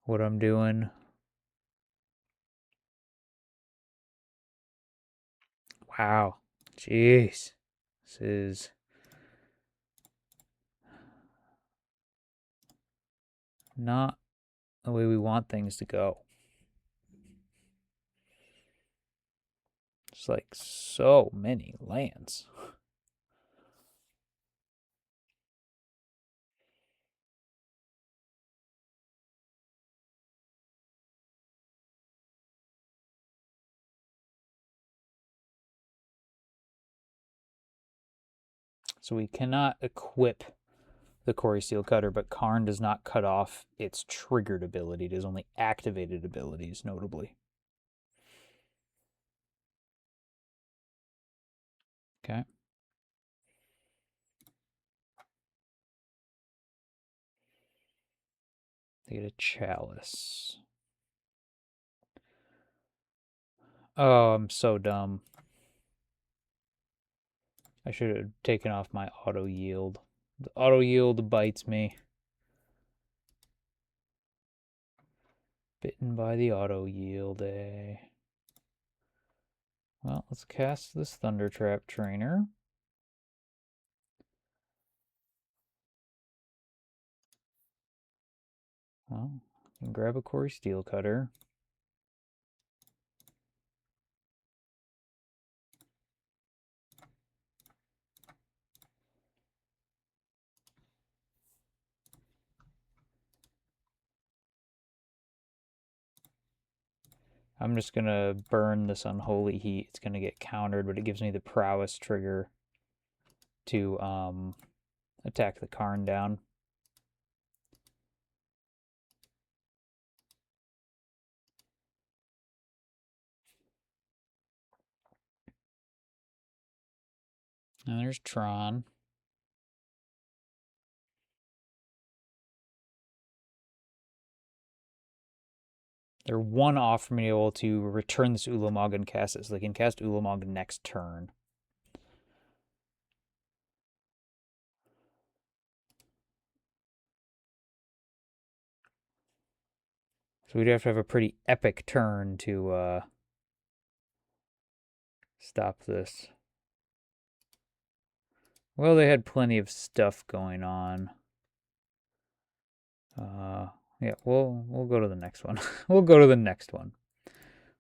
what I'm doing. Wow. Jeez. This is not the way we want things to go. It's like so many lands. So we cannot equip the Quarry Steel Cutter, but Karn does not cut off its triggered ability. It is only activated abilities, notably. Okay. They get a Chalice. Oh, I'm so dumb. I should have taken off my auto yield. The auto yield bites me. Bitten by the auto yield, eh? Well, let's cast this Thunder Trap Trainer. Well, I can grab a Quarry Steel Cutter. I'm just going to burn this Unholy Heat. It's going to get countered, but it gives me the Prowess trigger to attack the Karn down. And there's Tron. They're one off from being able to return this Ulamog and cast it, so they can cast Ulamog next turn. So we'd have to have a pretty epic turn to stop this. Well, they had plenty of stuff going on. Yeah, we'll go to the next one. We'll go to the next one.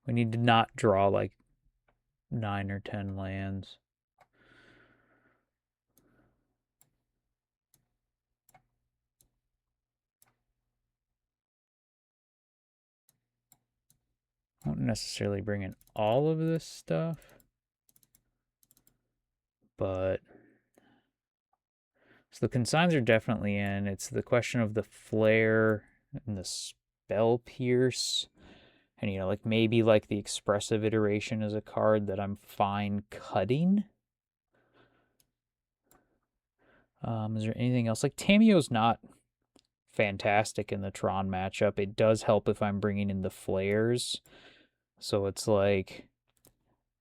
We need to not draw like 9 or 10 lands. I won't necessarily bring in all of this stuff, but so the consigns are definitely in. It's the question of the flare and the spell pierce. And, you know, like maybe like the expressive iteration is a card that I'm fine cutting. Is there anything else? Like Tamiyo's not fantastic in the Tron matchup. It does help if I'm bringing in the flares. So it's like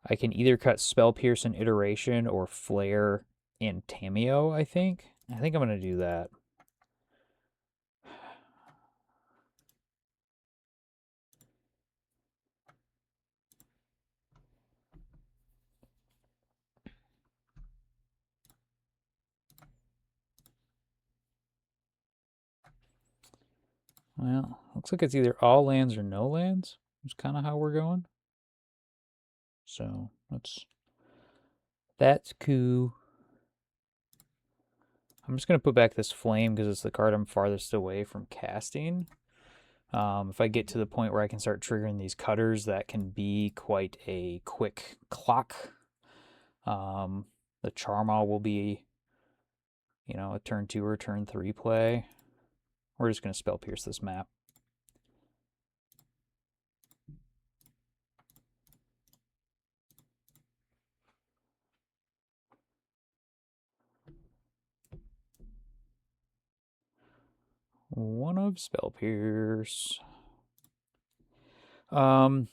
I can either cut Spell Pierce and Iteration or Flare and Tamiyo, I think. I think I'm going to do that. Well, looks like it's either all lands or no lands. That's kind of how we're going. So that's cool. I'm just going to put back this Flame because it's the card I'm farthest away from casting. If I get to the point where I can start triggering these cutters, that can be quite a quick clock. The Charmal will be, you know, a turn 2 or turn 3 play. We're just going to Spell Pierce this map. One of Spell Pierce. So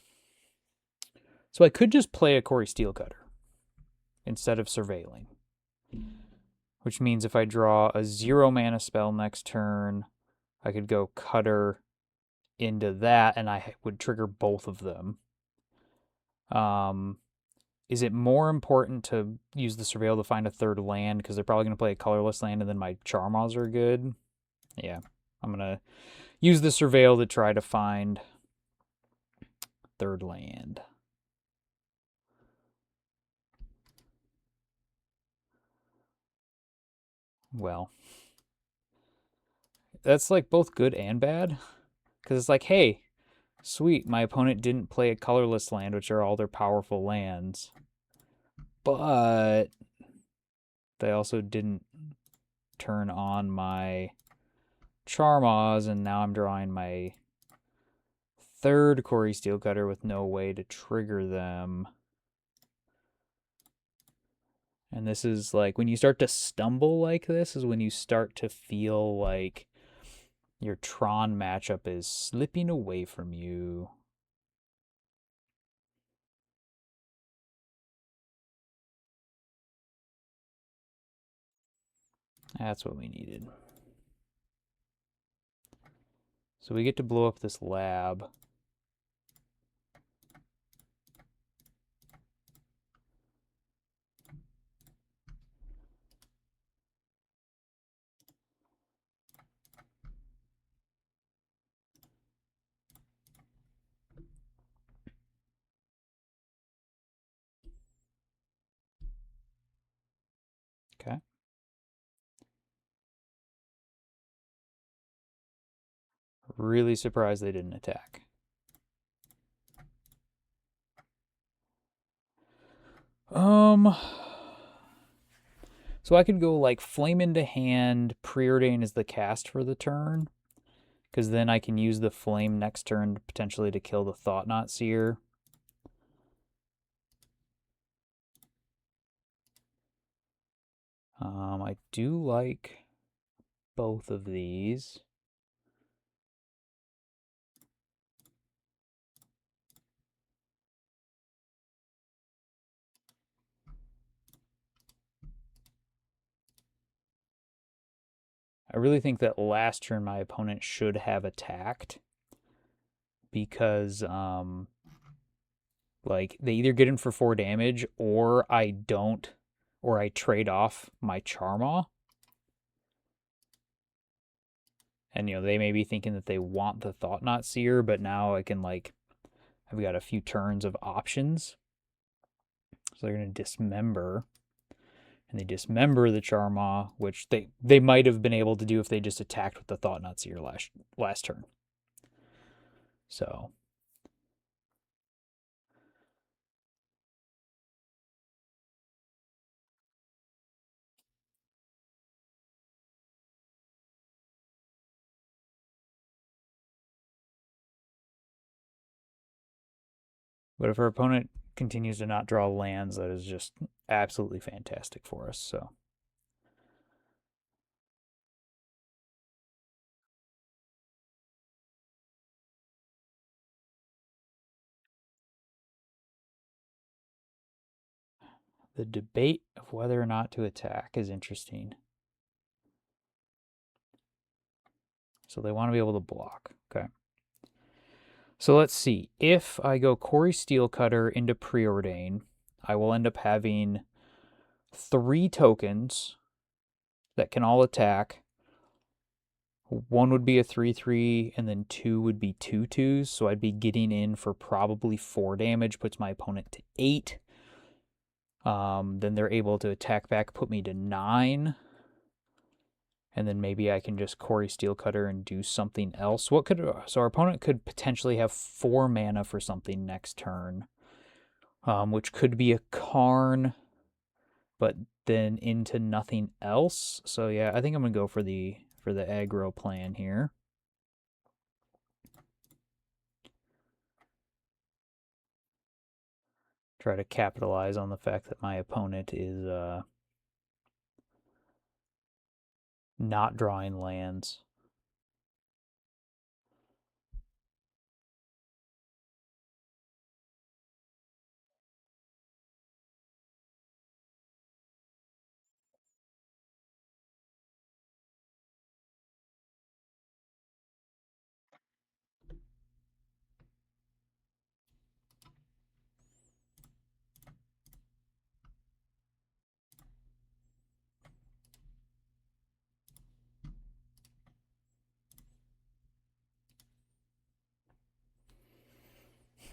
I could just play a Quarry Steel Cutter instead of Surveilling. Which means if I draw a 0 mana spell next turn, I could go Cutter into that and I would trigger both of them. is it more important to use the Surveil to find a third land because they're probably going to play a colorless land and then my Charmaws are good? Yeah, I'm going to use the Surveil to try to find third land. Well, that's like both good and bad because it's like, hey, sweet, my opponent didn't play a colorless land, which are all their powerful lands, but they also didn't turn on my Charmaws, and now I'm drawing my third Quarry Steelcutter with no way to trigger them. And this is like, when you start to stumble like this is when you start to feel like your Tron matchup is slipping away from you. That's what we needed. So we get to blow up this lab. Okay. Really surprised they didn't attack. So I could go like Flame into Hand, Preordain is the cast for the turn, because then I can use the Flame next turn potentially to kill the Thought-Knot Seer. I do like both of these. I really think that last turn my opponent should have attacked because like they either get in for 4 damage or I don't, or I trade off my Charmaw. And they may be thinking that they want the Thought-Knot Seer, but now I can like, I've got a few turns of options. So they're going to dismember. And they dismember the Charmaw, which they might have been able to do if they just attacked with the Thought-Knot Seer last turn. So but if our opponent continues to not draw lands, that is just absolutely fantastic for us. So the debate of whether or not to attack is interesting. So they want to be able to block. Okay. So let's see. If I go Quarry Steelcutter into Preordain, I will end up having 3 tokens that can all attack. One would be a 3/3, and then 2 would be 2/2s. So I'd be getting in for probably 4 damage, puts my opponent to 8. Then they're able to attack back, put me to 9. And then maybe I can just Quarry Steelcutter and do something else. So our opponent could potentially have 4 mana for something next turn, which could be a Karn, but then into nothing else. So yeah, I think I'm gonna go for the aggro plan here. Try to capitalize on the fact that my opponent is not drawing lands.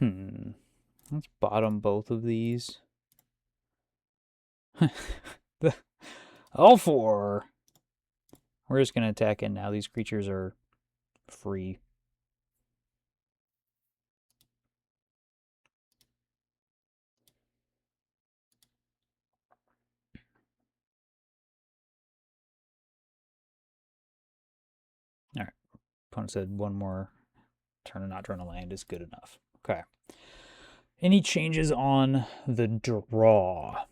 Let's bottom both of these. All four. We're just going to attack in now. These creatures are free. All right. Opponent said one more turn of not drawing a land is good enough. Okay. Any changes on the draw?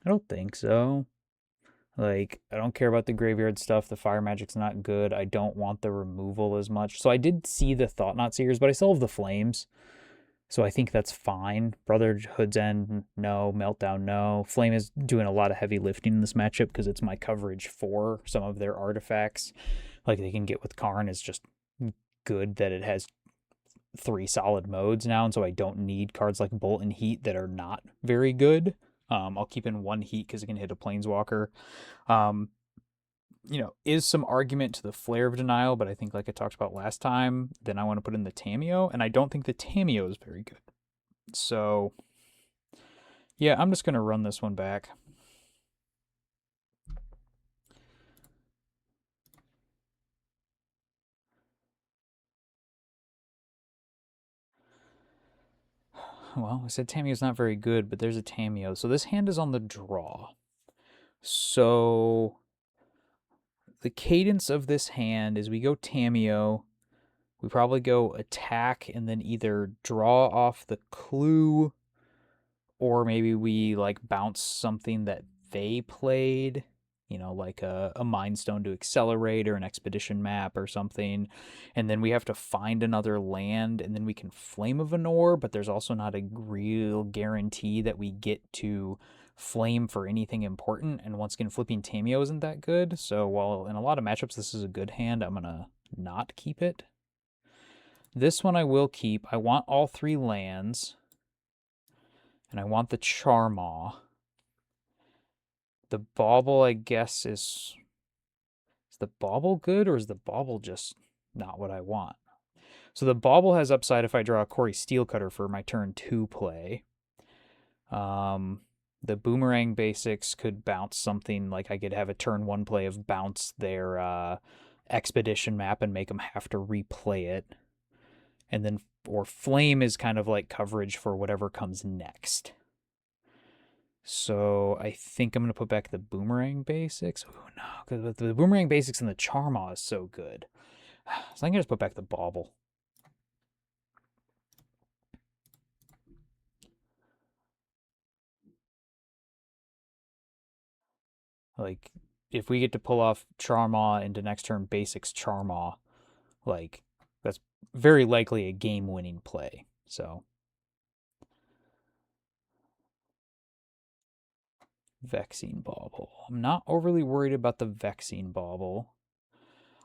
I don't think so. Like, I don't care about the graveyard stuff. The fire magic's not good. I don't want the removal as much. So I did see the Thought-Knot Seers, but I still have the Flames. So I think that's fine. Brotherhood's End, no. Meltdown, no. Flame is doing a lot of heavy lifting in this matchup because it's my coverage for some of their artifacts. Like they can get with Karn is just good that it has 3 solid modes now, and so I don't need cards like Bolt and Heat that are not very good. I'll keep in 1 Heat because it can hit a Planeswalker. Is some argument to the Flare of Denial, but I think like I talked about last time, then I want to put in the Tamiyo, and I don't think the Tamiyo is very good. So, yeah, I'm just going to run this one back. Well, I said Tamiyo's not very good, but there's a Tamiyo. So this hand is on the draw. So the cadence of this hand is we go Tamiyo, we probably go attack and then either draw off the clue or maybe we like bounce something that they played, like a Mind Stone to accelerate or an expedition map or something. And then we have to find another land and then we can Flame of Anor, but there's also not a real guarantee that we get to flame for anything important. And once again, flipping Tamiyo isn't that good. So while in a lot of matchups this is a good hand, I'm going to not keep it. This one I will keep. I want all 3 lands. And I want the Charmaw. The Bauble, I guess, is the Bauble good, or is the Bauble just not what I want? So the Bauble has upside if I draw a Corey Steelcutter for my turn 2 play. The Boomerang basics could bounce something, like I could have a turn 1 play of bounce their Expedition map and make them have to replay it. And then, or Flame is kind of like coverage for whatever comes next. So I think I'm going to put back the Boomerang basics. Oh, no, because the Boomerang basics and the Charmaw is so good. So I'm going to just put back the Bauble. Like, if we get to pull off Charmaw into next turn basics Charmaw, like, that's very likely a game-winning play. So, Vexing Bauble. I'm not overly worried about the Vexing Bauble.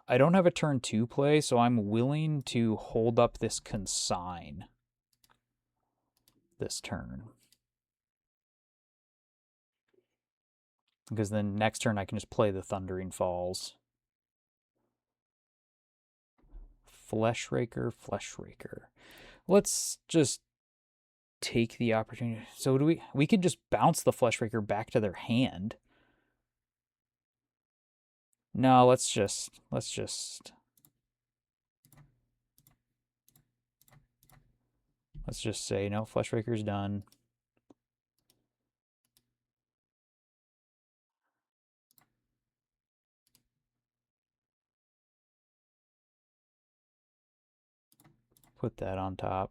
I don't have a turn 2 play, so I'm willing to hold up this Consign this turn. Because then next turn I can just play the Thundering Falls. Fleshraker. Let's just take the opportunity. So do we could just bounce the Fleshraker back to their hand. No, let's just say no, Fleshraker's done. Put that on top.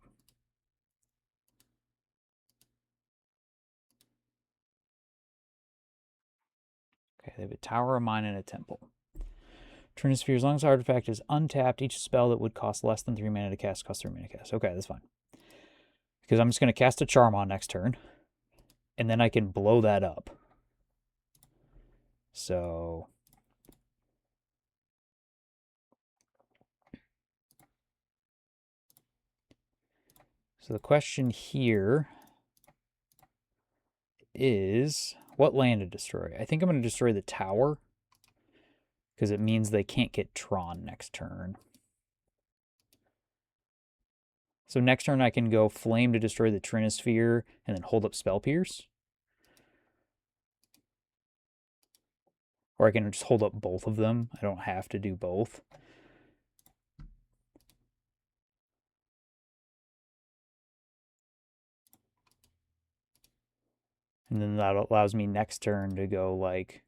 Okay, they have a Tower of Mine and a Temple. Turn Sphere, as long as the artifact is untapped, each spell that would cost less than 3 mana to cast costs 3 mana to cast. Okay, that's fine. Because I'm just going to cast a Charmaw next turn, and then I can blow that up. So the question here is what land to destroy. I think I'm going to destroy the tower because it means they can't get drawn next turn. So next turn I can go Flame to destroy the Trinisphere and then hold up Spell Pierce. Or I can just hold up both of them. I don't have to do both. And then that allows me next turn to go like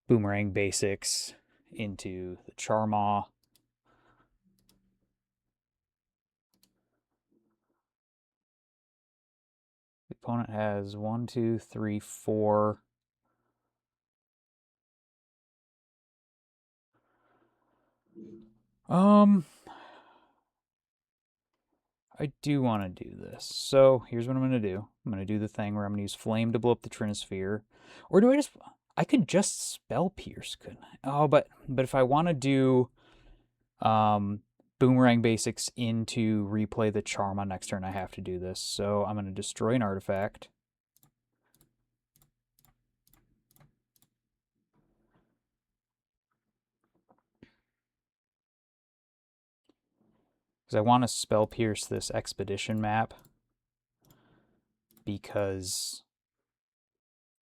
Boomerang Basics into the Charmaw. The opponent has 1, 2, 3, 4. I do want to do this. So here's what I'm going to do. I'm going to do the thing where I'm going to use Flame to blow up the Trinisphere. Or do I just... I could just Spell Pierce, couldn't I? Oh, but if I want to do Boomerang Basics into replay the Charma next turn, I have to do this. So I'm going to destroy an artifact. Because I want to Spell Pierce this Expedition map. Because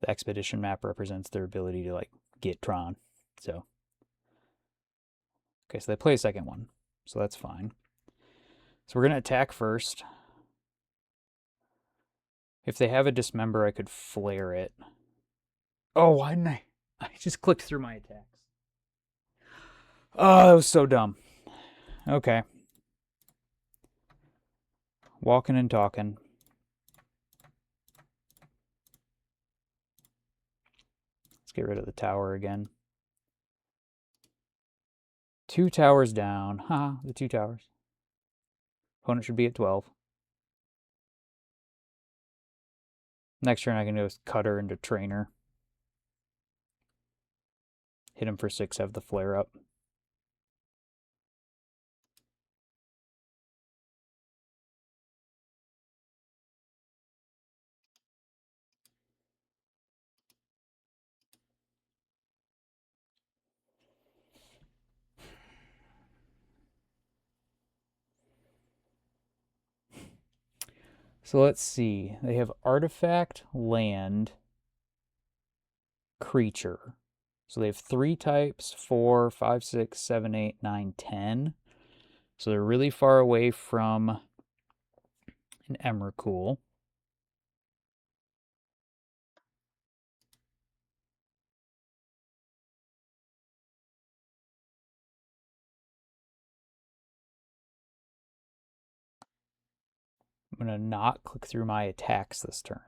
the Expedition map represents their ability to, like, get Tron. So... Okay, so they play a second one. So that's fine. So we're going to attack first. If they have a Dismember, I could flare it. Oh, why didn't I? I just clicked through my attacks. Oh, that was so dumb. Okay. Walking and talking. Let's get rid of the tower again. 2 towers down. Haha, the 2 towers. Opponent should be at 12. Next turn I can go Cutter into Trainer. Hit him for 6, have the flare up. So let's see. They have Artifact, Land, Creature. So they have 3 types, 4, 5, 6, 7, 8, 9, 10. So they're really far away from an Emrakul. I'm going to not click through my attacks this turn.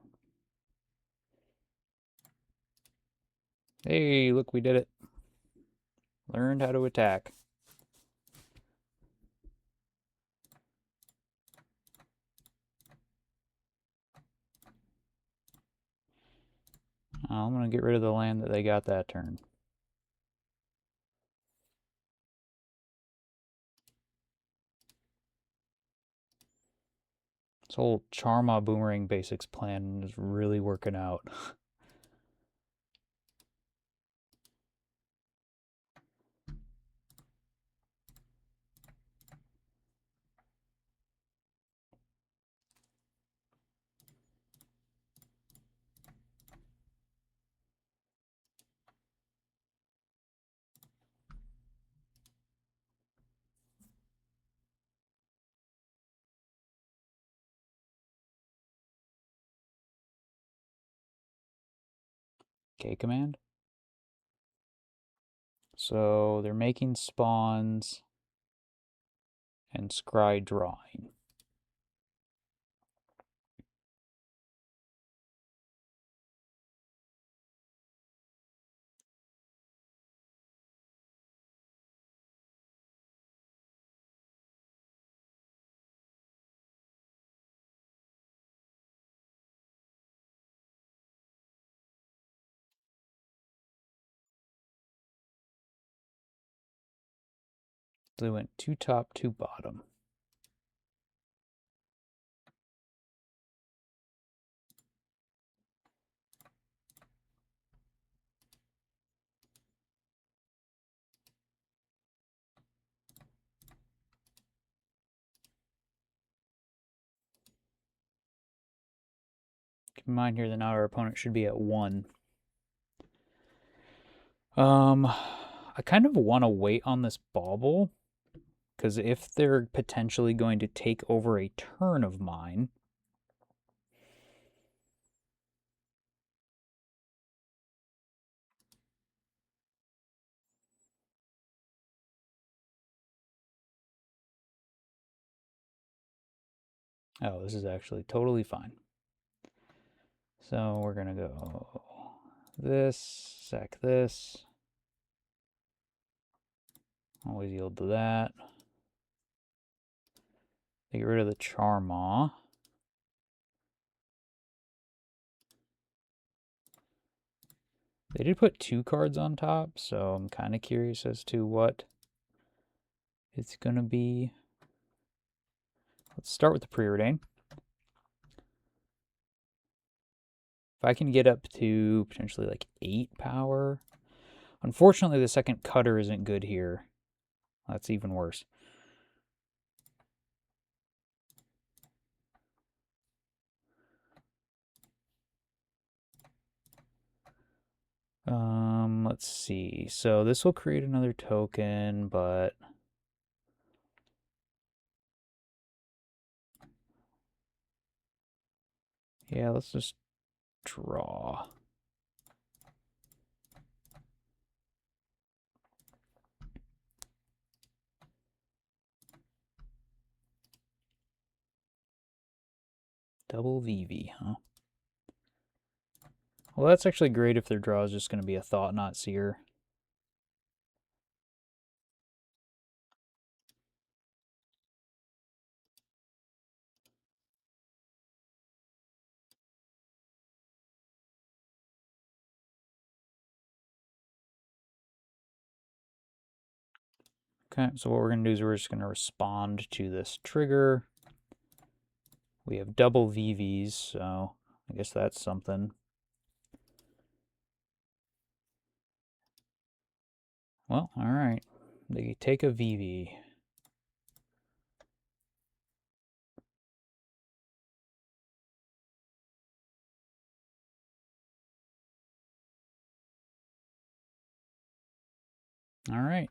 Hey, look, we did it. Learned how to attack. I'm going to get rid of the land that they got that turn. This whole Charma Boomerang Basics plan is really working out. K command. So they're making spawns and scry drawing. So they went 2 top, 2 bottom. Keep in mind here that now our opponent should be at 1. I kind of want to wait on this bauble, because if they're potentially going to take over a turn of mine, oh, this is actually totally fine. So we're going to go this, sack this. Always yield to that. They get rid of the Charmaw. They did put 2 cards on top, so I'm kind of curious as to what it's going to be. Let's start with the Preordain. If I can get up to potentially like 8 power. Unfortunately, the second cutter isn't good here. That's even worse. Let's see. So this will create another token, but yeah, let's just draw. Double VV, huh? Well, that's actually great if their draw is just going to be a Thought Knot Seer. Okay, so what we're going to do is we're just going to respond to this trigger. We have double VVs, so I guess that's something. Well, all right. They take a VV. All right.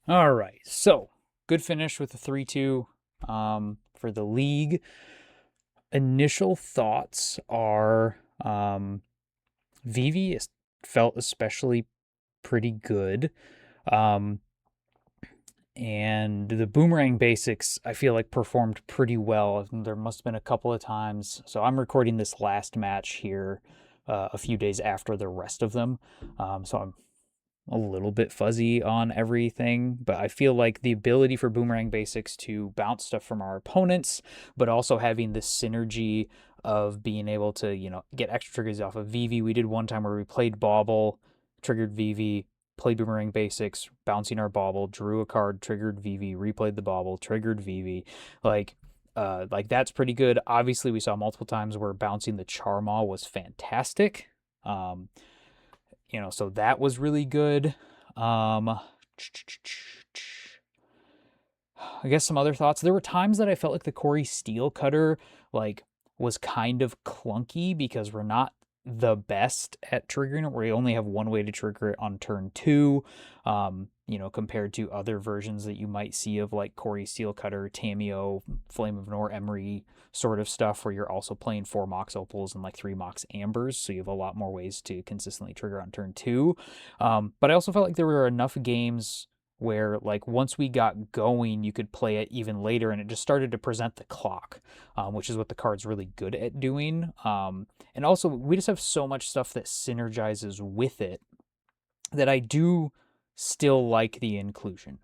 All right. So, good finish with the 3-2 for the league. Initial thoughts are Vivi felt especially pretty good. And the Boomerang basics, I feel like, performed pretty well. There must have been a couple of times. So I'm recording this last match here a few days after the rest of them. So I'm a little bit fuzzy on everything, but I feel like the ability for Boomerang Basics to bounce stuff from our opponents, but also having this synergy of being able to, you know, get extra triggers off of Vivi. We did one time where we played Bauble, triggered Vivi, played Boomerang Basics, bouncing our Bauble, drew a card, triggered Vivi, replayed the Bauble, triggered Vivi. Like that's pretty good. Obviously, we saw multiple times where bouncing the Charmaw was fantastic. You know, so that was really good. I guess some other thoughts. There were times that I felt like the Corey Steel Cutter like was kind of clunky because we're not the best at triggering it. We only have one way to trigger it on turn 2. You know, compared to other versions that you might see of like Corey Steel Cutter, Tameo, Flame of Nor, Emery sort of stuff, where you're also playing 4 Mox Opals and like 3 Mox Ambers, so you have a lot more ways to consistently trigger on turn 2. But I also felt like there were enough games where like once we got going, you could play it even later, and it just started to present the clock, which is what the card's really good at doing. And also, we just have so much stuff that synergizes with it that I do still like the inclusion.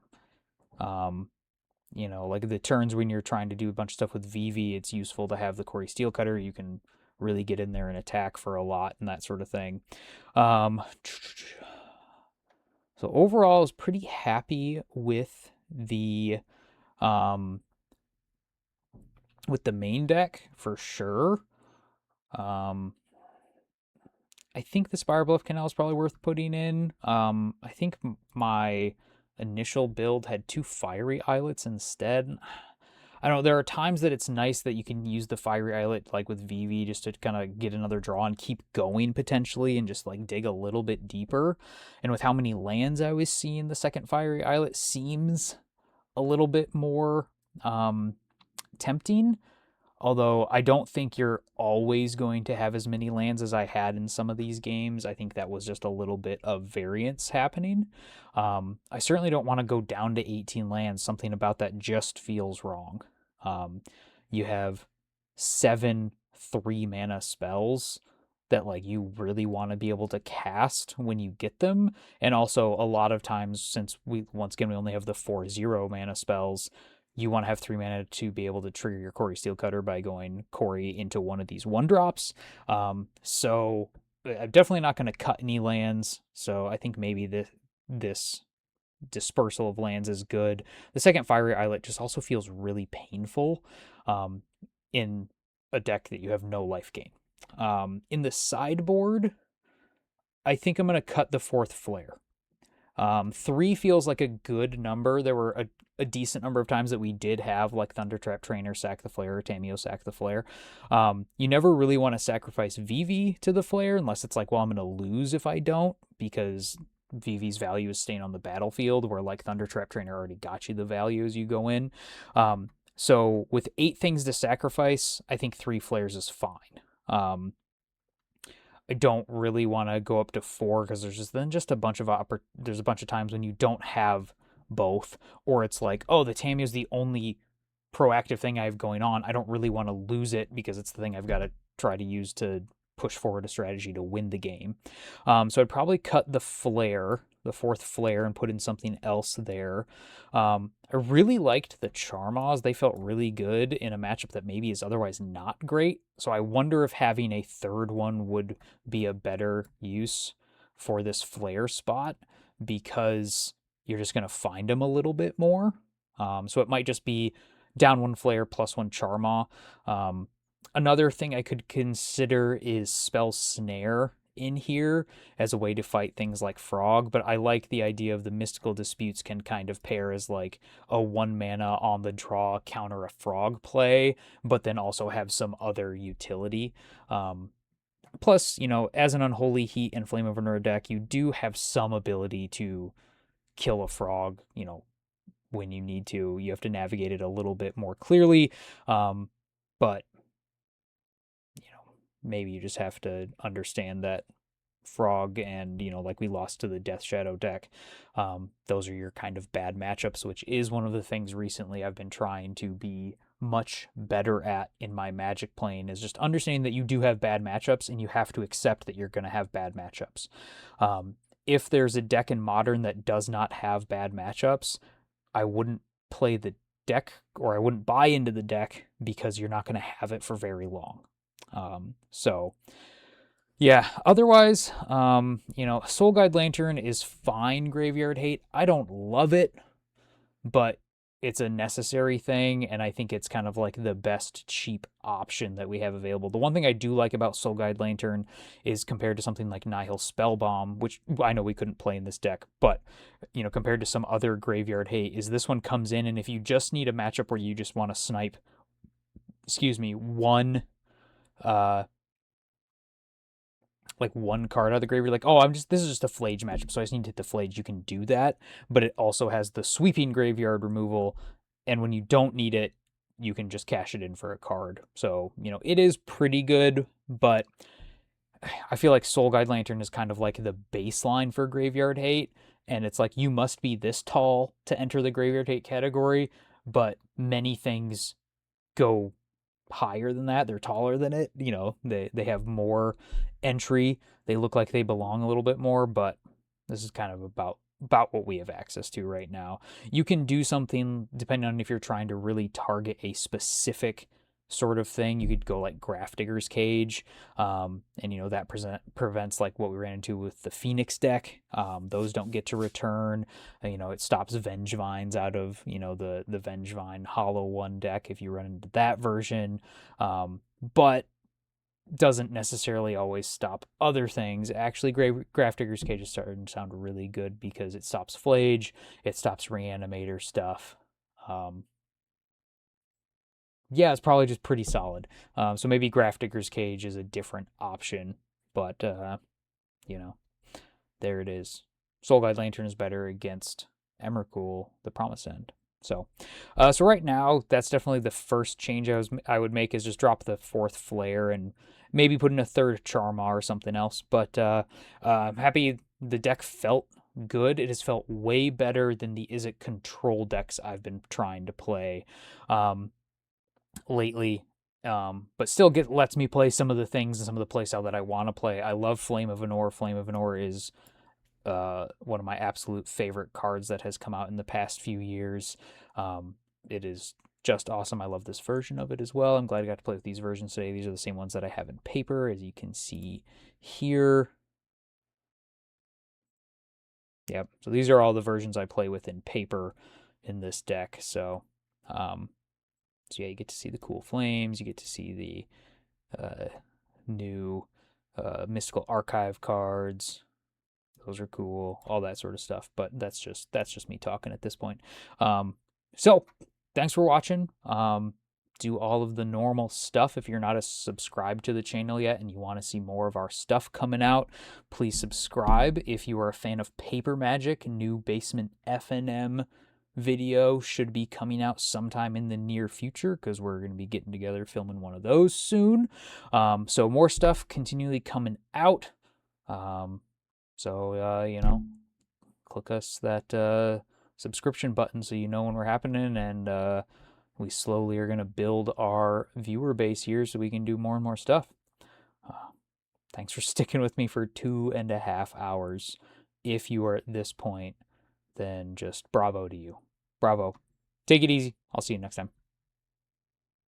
You know, like the turns when you're trying to do a bunch of stuff with Vivi, it's useful to have the Corey Steel Cutter. You can really get in there and attack for a lot and that sort of thing. So overall, I was pretty happy with the main deck for sure. I think the Spire Bluff Canal is probably worth putting in. I think my initial build had 2 Fiery Islets instead. I don't know, there are times that it's nice that you can use the Fiery Islet like with VV just to kind of get another draw and keep going potentially and just like dig a little bit deeper. And with how many lands I was seeing, the second Fiery Islet seems a little bit more tempting. Although I don't think you're always going to have as many lands as I had in some of these games. I think that was just a little bit of variance happening. I certainly don't want to go down to 18 lands. Something about that just feels wrong. You have 7 3 mana spells that like you really want to be able to cast when you get them. And also a lot of times, since we once again we only have the 4/0 mana spells, you want to have 3 mana to be able to trigger your Corey Steelcutter by going Corey into one of these 1-drops. So I'm definitely not going to cut any lands. So I think maybe this dispersal of lands is good. The second Fiery Islet just also feels really painful in a deck that you have no life gain. In the sideboard, I think I'm going to cut the fourth Flare. 3 feels like a good number. There were a decent number of times that we did have like Thundertrap Trainer sack the Flare or Tameo sack the Flare. You never really want to sacrifice VV to the Flare unless it's like, well, I'm going to lose if I don't, because VV's value is staying on the battlefield, where like Thundertrap Trainer already got you the value as you go in. So with 8 things to sacrifice, I think 3 Flares is fine. I don't really want to go up to 4 because there's a bunch of times when you don't have both, or it's like, oh, the Tameo is the only proactive thing I have going on. I don't really want to lose it because it's the thing I've got to try to use to push forward a strategy to win the game. So I'd probably cut the Flare, the fourth Flare, and put in something else there. I really liked the Charmaws. They felt really good in a matchup that maybe is otherwise not great. So I wonder if having a third one would be a better use for this Flare spot, because you're just going to find them a little bit more. So it might just be down 1 Flare plus 1 Charmaw. Another thing I could consider is Spell Snare in here as a way to fight things like Frog, but I like the idea of the Mystical Disputes can kind of pair as like a 1 mana on the draw counter a Frog play, but then also have some other utility. Plus, as an Unholy Heat and Flame of Anura deck, you do have some ability to kill a Frog, when you need to. You have to navigate it a little bit more clearly, but maybe you just have to understand that Frog and, like we lost to the Death Shadow deck, those are your kind of bad matchups, which is one of the things recently I've been trying to be much better at in my Magic playing, is just understanding that you do have bad matchups and you have to accept that you're going to have bad matchups. If there's a deck in Modern that does not have bad matchups, I wouldn't play the deck, or I wouldn't buy into the deck, because you're not going to have it for very long. So yeah, otherwise, Soul Guide Lantern is fine graveyard hate. I don't love it, but it's a necessary thing, and I think it's kind of like the best cheap option that we have available. The one thing I do like about Soul Guide Lantern is, compared to something like Nihil Spellbomb, which I know we couldn't play in this deck, but compared to some other graveyard hate, is this one comes in, and if you just need a matchup where you just want to snipe, one like one card out of the graveyard, like, oh, this is just a Flage matchup, so I just need to hit the Flage, you can do that. But it also has the sweeping graveyard removal, and when you don't need it, you can just cash it in for a card. So, it is pretty good, but I feel like Soul Guide Lantern is kind of like the baseline for graveyard hate, and it's like you must be this tall to enter the graveyard hate category, but many things go higher than that. They're taller than it. They have more entry. They look like they belong a little bit more, but this is kind of about what we have access to right now. You can do something depending on if you're trying to really target a specific sort of thing. You could go like Grafdigger's Cage, and that prevents like what we ran into with the Phoenix deck. Those don't get to return. It stops Vengevines out of the Vengevine Hollow One deck if you run into that version, but doesn't necessarily always stop other things. Actually, Grafdigger's Cage is starting to sound really good because it stops Flage, it stops Reanimator stuff. Yeah, it's probably just pretty solid. So maybe Grafdigger's Cage is a different option, but you know, there it is. Soul Guide Lantern is better against Emrakul, the Promised End. So right now, that's definitely the first change I would make is just drop the fourth flare and maybe put in a third Charma or something else. But I'm happy the deck felt good. It has felt way better than the Izzet control decks I've been trying to play lately. But still lets me play some of the things and some of the playstyle that I want to play. I love Flame of Anor. Flame of Anor is one of my absolute favorite cards that has come out in the past few years. It is just awesome. I love this version of it as well. I'm glad I got to play with these versions today. These are the same ones that I have in paper, as you can see here. Yep. So these are all the versions I play with in paper in this deck. So yeah, you get to see the cool flames. You get to see the new mystical archive cards. Those are cool, all that sort of stuff. But that's just me talking at this point. So thanks for watching. Do all of the normal stuff. If you're not subscribed to the channel yet and you want to see more of our stuff coming out, please subscribe. If you are a fan of Paper Magic, new Basement FNM video should be coming out sometime in the near future because we're going to be getting together filming one of those soon. So more stuff continually coming out. So click us that subscription button so you know when we're happening, and we slowly are going to build our viewer base here so we can do more and more stuff. Thanks for sticking with me for 2.5 hours. If you are at this point, then just bravo to you. Bravo. Take it easy. I'll see you next time.